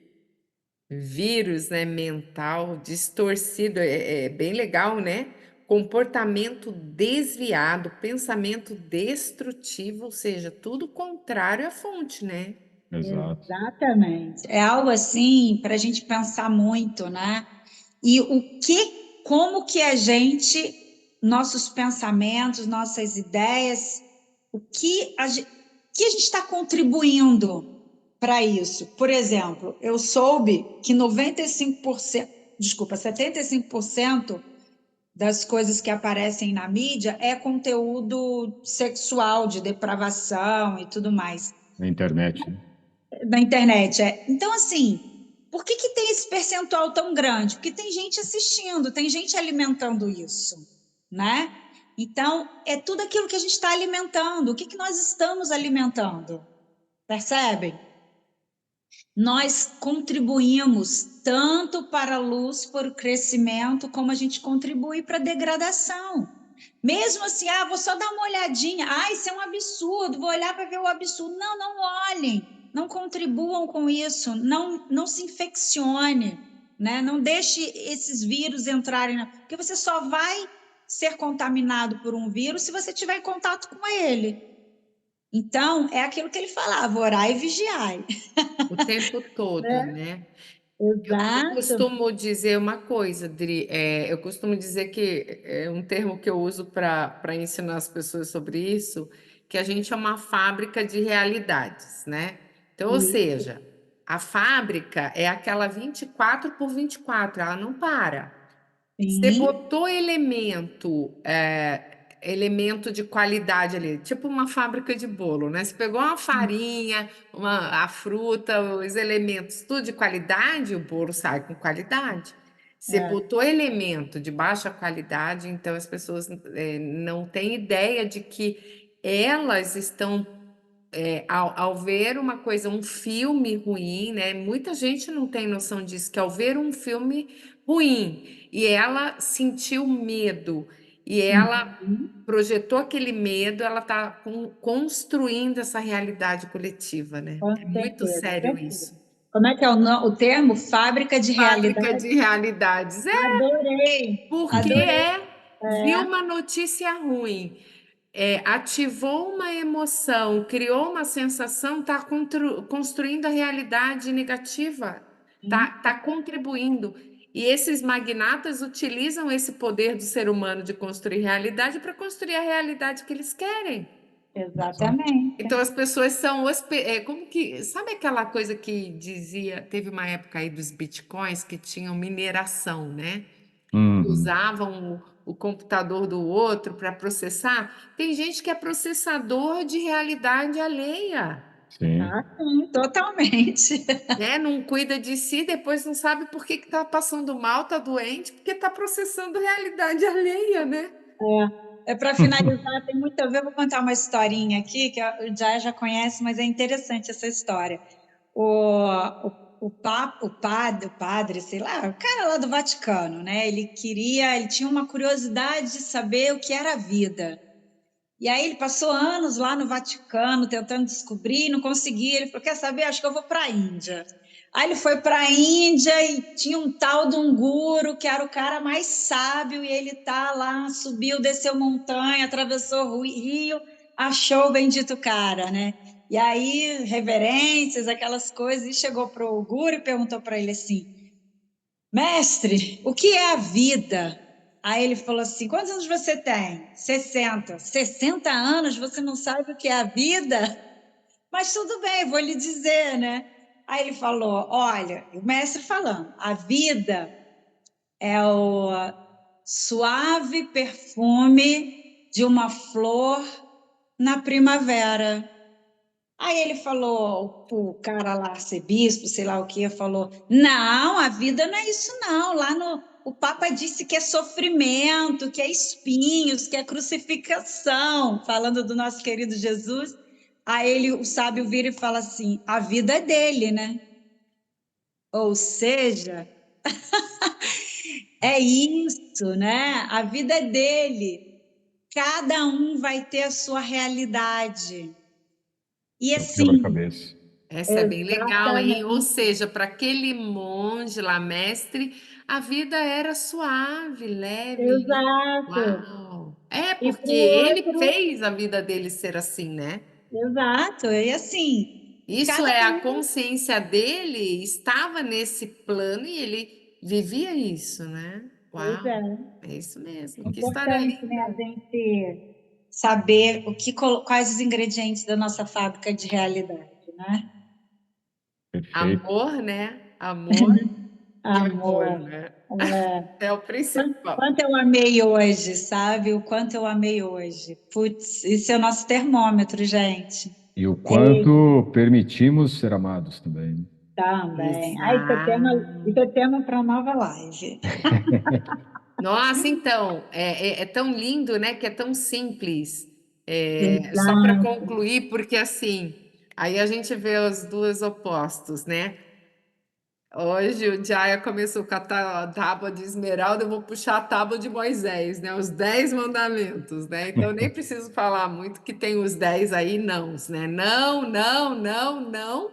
vírus, né, mental distorcido. É bem legal, né? Comportamento desviado, pensamento destrutivo, ou seja, tudo contrário à fonte, né? Exato. Exatamente. É algo assim para a gente pensar muito, né? E como que nossos pensamentos, nossas ideias, que a gente está contribuindo para isso? Por exemplo, eu soube que 95%, desculpa, 75% das coisas que aparecem na mídia é conteúdo sexual, de depravação e tudo mais. Na internet, né? Na internet. Então, assim, por que que tem esse percentual tão grande? Porque tem gente assistindo, tem gente alimentando isso, né? Então, é tudo aquilo que a gente está alimentando. O que que nós estamos alimentando? Percebem? Nós contribuímos tanto para a luz, para o crescimento, como a gente contribui para a degradação. Mesmo assim, vou só dar uma olhadinha. Isso é um absurdo, vou olhar para ver o absurdo. Não, não olhem, não contribuam com isso, não se infeccione, né? Não deixe esses vírus entrarem, porque você só vai ser contaminado por um vírus se você tiver em contato com ele. Então, é aquilo que ele falava, orai e vigiai. O tempo todo, né? Eu Exato. costumo dizer uma coisa, Dri, eu costumo dizer que é um termo que eu uso para ensinar as pessoas sobre isso, que a gente é uma fábrica de realidades, né? Então, ou seja, a fábrica é aquela 24 por 24, ela não para. Você Sim, botou elemento de qualidade ali, tipo uma fábrica de bolo, né? Você pegou uma farinha, a fruta, os elementos, tudo de qualidade, o bolo sai com qualidade. Você botou elemento de baixa qualidade, então as pessoas não têm ideia de que elas estão ao ver uma coisa, um filme ruim, né? Muita gente não tem noção disso, que ao ver um filme ruim e ela sentiu medo e ela projetou aquele medo, ela está construindo essa realidade coletiva, né? com É muito certeza. sério isso. Como é que é o termo? Fábrica de Fábrica realidade. de realidades. Adorei, Porque adorei. viu uma notícia ruim, ativou uma emoção, criou uma sensação, está construindo a realidade negativa, tá contribuindo. E esses magnatas utilizam esse poder do ser humano de construir realidade para construir a realidade que eles querem. Exatamente. Então as pessoas são como que sabe aquela coisa que dizia, teve uma época aí dos bitcoins que tinham mineração, né? Uhum. Usavam o computador do outro para processar. Tem gente que é processador de realidade alheia, Sim. Sim, totalmente. né? Não cuida de si, depois não sabe por que está passando mal, está doente, porque está processando realidade alheia, né? Para finalizar, tem muito a ver, vou contar uma historinha aqui, que o Jaya já conhece, mas é interessante essa história. O padre, sei lá, o cara lá do Vaticano, né? Ele tinha uma curiosidade de saber o que era a vida. E aí ele passou anos lá no Vaticano tentando descobrir, não conseguia. Ele falou: quer saber? Acho que eu vou para a Índia. Aí ele foi para a Índia e tinha um tal de um guru que era o cara mais sábio, e ele tá lá, subiu, desceu montanha, atravessou o rio, achou o bendito cara, né? E aí, reverências, aquelas coisas, e chegou para o guru e perguntou para ele assim: mestre, o que é a vida? Aí ele falou assim: quantos anos você tem? 60. 60 anos, você não sabe o que é a vida? Mas tudo bem, vou lhe dizer, né? Aí ele falou: olha, o mestre falando, a vida é o suave perfume de uma flor na primavera. Aí ele falou, o cara lá, arcebispo, sei lá o que, falou: não, a vida não é isso, não. O Papa disse que é sofrimento, que é espinhos, que é crucificação, falando do nosso querido Jesus. Aí o sábio vira e fala assim: a vida é dele, né? Ou seja, é isso, né? A vida é dele. Cada um vai ter a sua realidade. E É um assim, quebra-cabeça. Essa é bem legal, hein? Ou exatamente, seja, para aquele monge lá, mestre, a vida era suave, leve. exato. Uau! É, E porque para o ele outro, fez a vida dele ser assim, né? exato. E assim, Isso cada é a um, consciência dele estava nesse plano e ele vivia isso, né? pois Uau! é, É isso mesmo. Que história importante, né, a linda. gente saber quais os ingredientes da nossa fábrica de realidade, né? Perfeito. Amor, né? Amor. e amor, Amor. né? É. É o principal. Quanto eu amei hoje, sabe? O quanto eu amei hoje. Putz, isso é o nosso termômetro, gente. E o Ei, quanto permitimos ser amados também, né? também. Ah, isso Exato. é tema para nova live. Nossa, então, é tão lindo, né? Que é tão simples. Só para Exato. concluir, porque assim, aí a gente vê os dois opostos, né? Hoje o Jaya começou com a tábua de esmeralda, eu vou puxar a tábua de Moisés, né? Os 10 mandamentos, né? Então eu nem preciso falar muito que tem os 10 aí nãos, né? Não, não, não, não.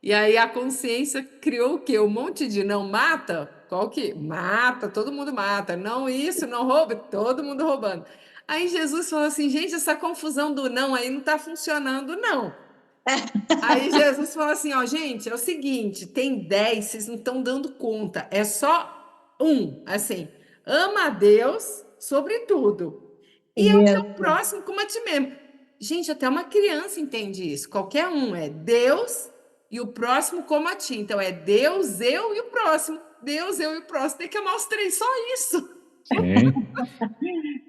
E aí a consciência criou o quê? Um monte de não mata? Qual que? Mata, todo mundo mata. Não isso, não rouba, todo mundo roubando. Aí Jesus falou assim, gente, essa confusão do não aí não está funcionando, não. Aí Jesus falou assim, ó, gente, é o seguinte, tem 10, vocês não estão dando conta, é só um, assim, ama a Deus sobre tudo e ao teu Isso. próximo como a ti mesmo. Gente, até uma criança entende isso, qualquer um é Deus e o próximo como a ti, então é Deus, eu e o próximo, Deus, eu e o próximo, tem que amar os três, só isso. Sim.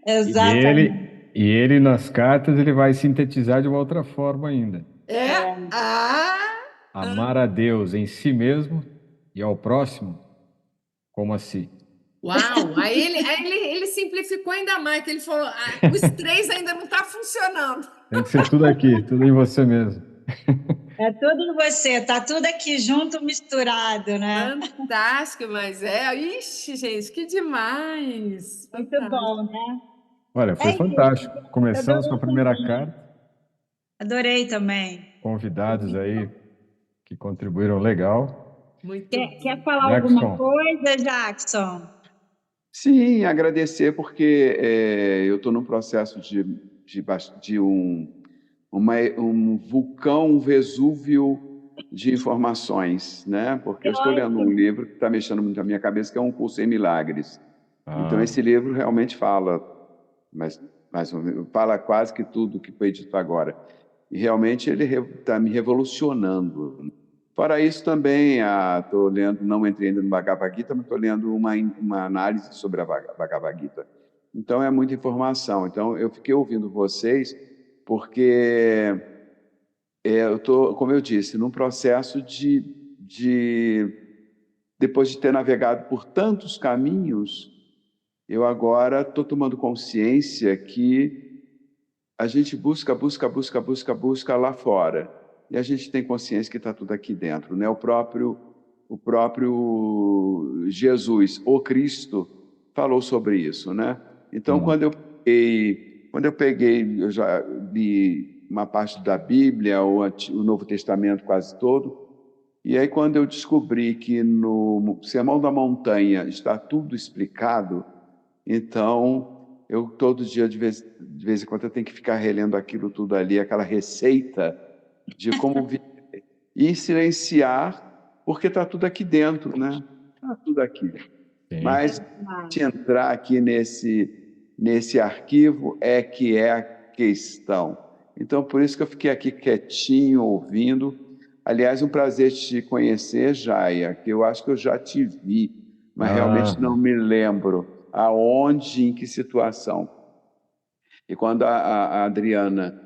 E Exatamente. ele nas cartas ele vai sintetizar de uma outra forma ainda. É, É, Amar a Deus em si mesmo e ao próximo como a si. uau! Aí ele simplificou ainda mais, que ele falou: os três ainda não está funcionando. Tem que ser tudo aqui, tudo em você mesmo. é tudo em você, tá tudo aqui junto, misturado, né? Fantástico, mas é. Ixi, gente, que demais! Muito Fantástico. bom, né? Olha, É foi isso. fantástico. Começamos com a Adorei primeira também. carta, Adorei também. convidados aí que contribuíram legal. Muito Quer bom. falar alguma Jackson, coisa, Jackson? Sim, agradecer porque eu estou num processo de um vulcão, um Vesúvio de informações, né? Porque Que eu estou lendo um ótimo. livro que está mexendo muito na minha cabeça, que é Um Curso em Milagres. Então, ah, esse livro realmente fala, mas, fala quase que tudo que foi dito agora. E realmente ele está me revolucionando. Fora isso, também estou lendo, não entrei ainda no Bhagavad Gita, mas estou lendo uma análise sobre a Bhagavad Gita. Então, é muita informação. Então, eu fiquei ouvindo vocês porque eu estou, como eu disse, num processo depois de ter navegado por tantos caminhos, eu agora estou tomando consciência que a gente busca lá fora. E a gente tem consciência que está tudo aqui dentro, né? O próprio Jesus, o Cristo, falou sobre isso, né? Então, hum, quando eu peguei, eu já li uma parte da Bíblia, o Novo Testamento quase todo, e aí quando eu descobri que no Sermão da Montanha está tudo explicado, então eu todo dia, de vez em quando, eu tenho que ficar relendo aquilo tudo ali, aquela receita de como viver e silenciar, porque está tudo aqui dentro, né? Está tudo aqui. sim. Mas de entrar aqui nesse arquivo é que é a questão. Então, por isso que eu fiquei aqui quietinho, ouvindo. Aliás, um prazer te conhecer, Jaia, que eu acho que eu já te vi, mas realmente não Ah, me lembro aonde, em que situação. E quando a Adriana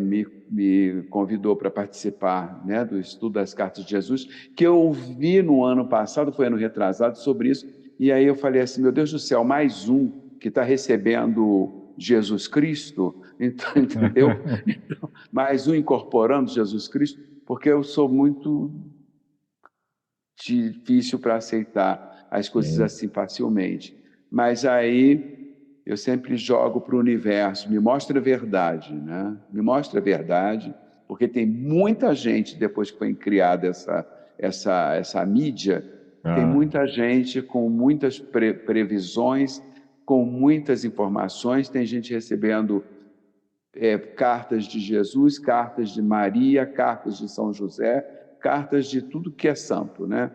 me convidou para participar, né, do estudo das cartas de Jesus, que eu vi no ano passado, foi ano retrasado, sobre isso, e aí eu falei assim, meu Deus do céu, mais um que está recebendo Jesus Cristo, então, entendeu? Então, mais um incorporando Jesus Cristo, porque eu sou muito difícil para aceitar as coisas sim. assim facilmente. Mas aí eu sempre jogo para o universo, me mostra a verdade, né? Me mostra a verdade, porque tem muita gente, depois que foi criada essa mídia, tem Ah, muita gente com muitas previsões, com muitas informações, tem gente recebendo cartas de Jesus, cartas de Maria, cartas de São José, cartas de tudo que é santo, né?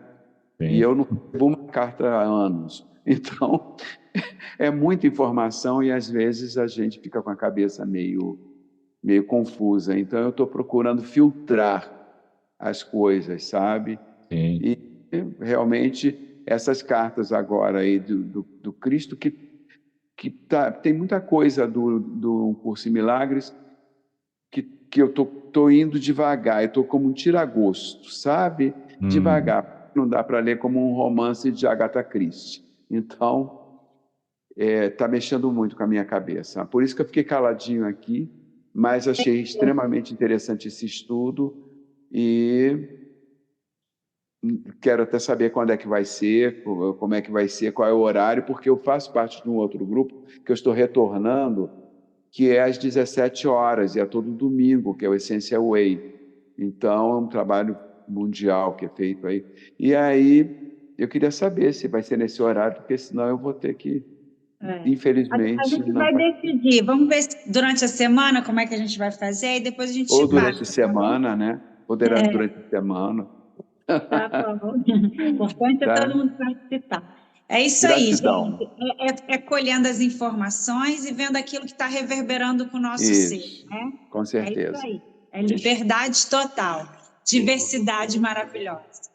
E sim. eu não recebo uma carta há anos. Então, é muita informação e às vezes a gente fica com a cabeça meio confusa. Então, eu estou procurando filtrar as coisas, sabe? Sim. E realmente essas cartas agora aí do Cristo, tem muita coisa do Curso em Milagres que eu tô indo devagar, eu tô como um tira-gosto, sabe? Devagar. Não dá para ler como um romance de Agatha Christie. Então, tá mexendo muito com a minha cabeça. Por isso que eu fiquei caladinho aqui, mas achei extremamente interessante esse estudo e quero até saber quando é que vai ser, como é que vai ser, qual é o horário, porque eu faço parte de um outro grupo que eu estou retornando, que é às 17 horas, e é todo domingo, que é o Essential Way. Então, é um trabalho mundial que é feito aí. E aí, eu queria saber se vai ser nesse horário, porque senão eu vou ter que, A infelizmente, gente não vai vai. decidir. Vamos ver durante a semana como é que a gente vai fazer e depois a gente Ou te durante a passa, tá bom? semana, né? Poderá durante a semana. Tá bom. O importante é todo Tá? mundo participar. É isso aí, Gratidão. gente. É colhendo as informações e vendo aquilo que está reverberando com o nosso ser, Isso, né? com É isso certeza. aí. É liberdade total. Diversidade maravilhosa.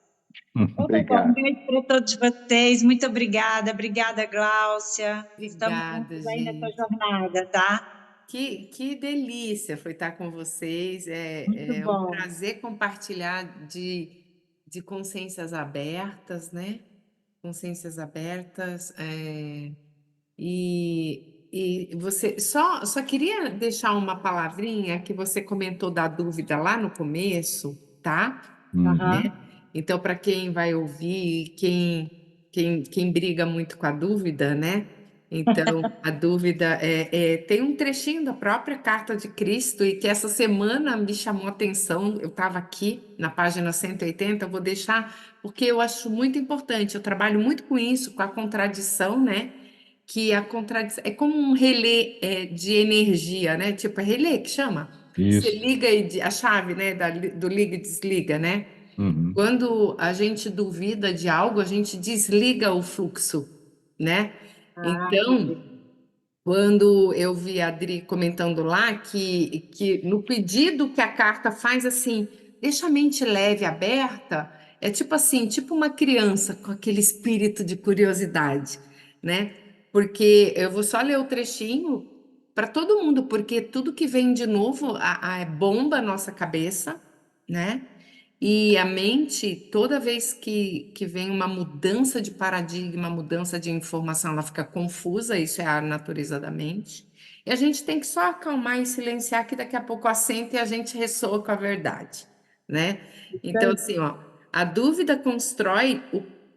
Então, tá bom. Um Obrigado. beijo para todos vocês. Muito obrigada. Obrigada, Gláucia. Estamos Obrigada, juntos aí nessa gente. jornada, tá? Que delícia foi estar com vocês. Muito É um bom. prazer compartilhar de consciências abertas, né? Consciências abertas. E você só queria deixar uma palavrinha que você comentou da dúvida lá no começo, tá? Aham. Então, para quem vai ouvir, quem briga muito com a dúvida, né? Então, a dúvida tem um trechinho da própria Carta de Cristo e que essa semana me chamou a atenção. Eu estava aqui na página 180, eu vou deixar, porque eu acho muito importante. Eu trabalho muito com isso, com a contradição, né? Que a contradição é como um relé de energia, né? Tipo, é relé que chama? Você Isso. liga a chave, né? Do liga e desliga, né? Uhum. Quando a gente duvida de algo, a gente desliga o fluxo, né? Ah, Então, entendi. quando eu vi a Adri comentando lá que no pedido que a carta faz assim, deixa a mente leve, aberta, é tipo assim, tipo uma criança com aquele espírito de curiosidade, né? Porque eu vou só ler o trechinho para todo mundo, porque tudo que vem de novo bomba a nossa cabeça, né? E a mente, toda vez que vem uma mudança de paradigma, mudança de informação, ela fica confusa, isso é a natureza da mente. E a gente tem que só acalmar e silenciar, que daqui a pouco assenta e a gente ressoa com a verdade, né? Isso Então, aí. assim, ó, a dúvida constrói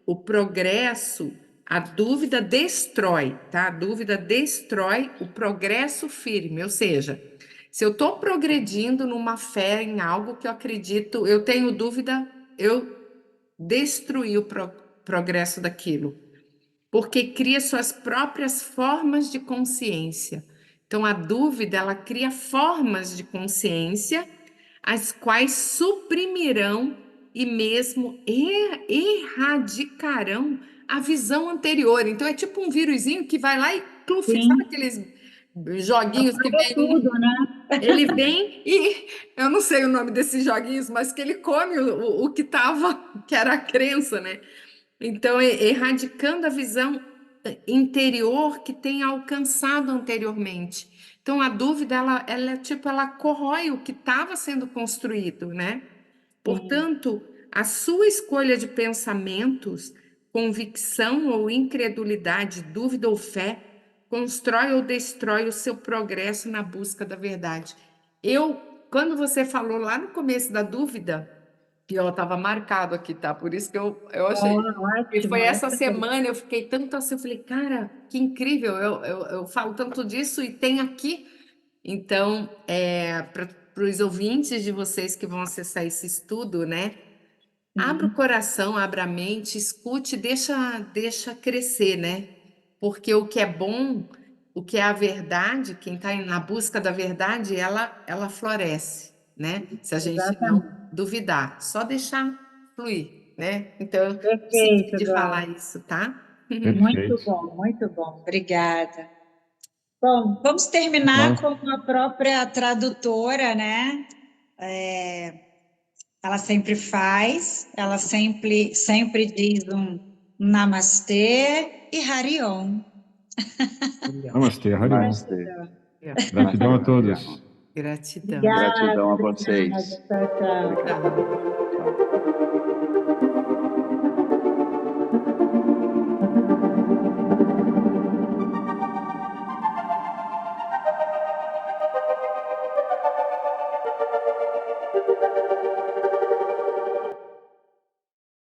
o progresso, a dúvida destrói, tá? A dúvida destrói o progresso firme, ou seja, se eu estou progredindo numa fé em algo que eu acredito, eu tenho dúvida, eu destruí o progresso daquilo, porque cria suas próprias formas de consciência. Então, a dúvida, ela cria formas de consciência, as quais suprimirão e mesmo erradicarão a visão anterior. Então, é tipo um vírusinho que vai lá e, pluf, sabe Sim. aqueles joguinhos que Apaga vem tudo, né? ele vem e eu não sei o nome desses joguinhos, mas que ele come o que tava, que era a crença, né? Então, erradicando a visão interior que tem alcançado anteriormente. Então, a dúvida, ela é tipo, ela corrói o que estava sendo construído, né? Sim. Portanto, a sua escolha de pensamentos, convicção ou incredulidade, dúvida ou fé, constrói ou destrói o seu progresso na busca da verdade. Quando você falou lá no começo da dúvida, que eu estava marcado aqui, tá? Por isso que eu achei. E foi Ótimo, essa excelente. semana, eu fiquei tanto assim, eu falei, cara, que incrível, eu falo tanto disso e tem aqui. Então, para os ouvintes de vocês que vão acessar esse estudo, né? Abra o Sim. coração, abra a mente, escute, deixa crescer, né? Porque o que é bom, o que é a verdade, quem está na busca da verdade, ela floresce, né? Se a gente não Exatamente. duvidar, só deixar fluir, né? Então, eu senti Perfeito, de falar Glaucia. isso, tá? Muito Perfeito. bom, muito bom. Obrigada. Bom, vamos terminar Então, com a própria tradutora, né? Ela sempre faz, ela sempre diz Namastê e Hariom. Namastê, Hariom. Namastê. Gratidão a todos. Gratidão. Obrigada, Gratidão a obrigada. vocês. Tchau, tchau. Tchau.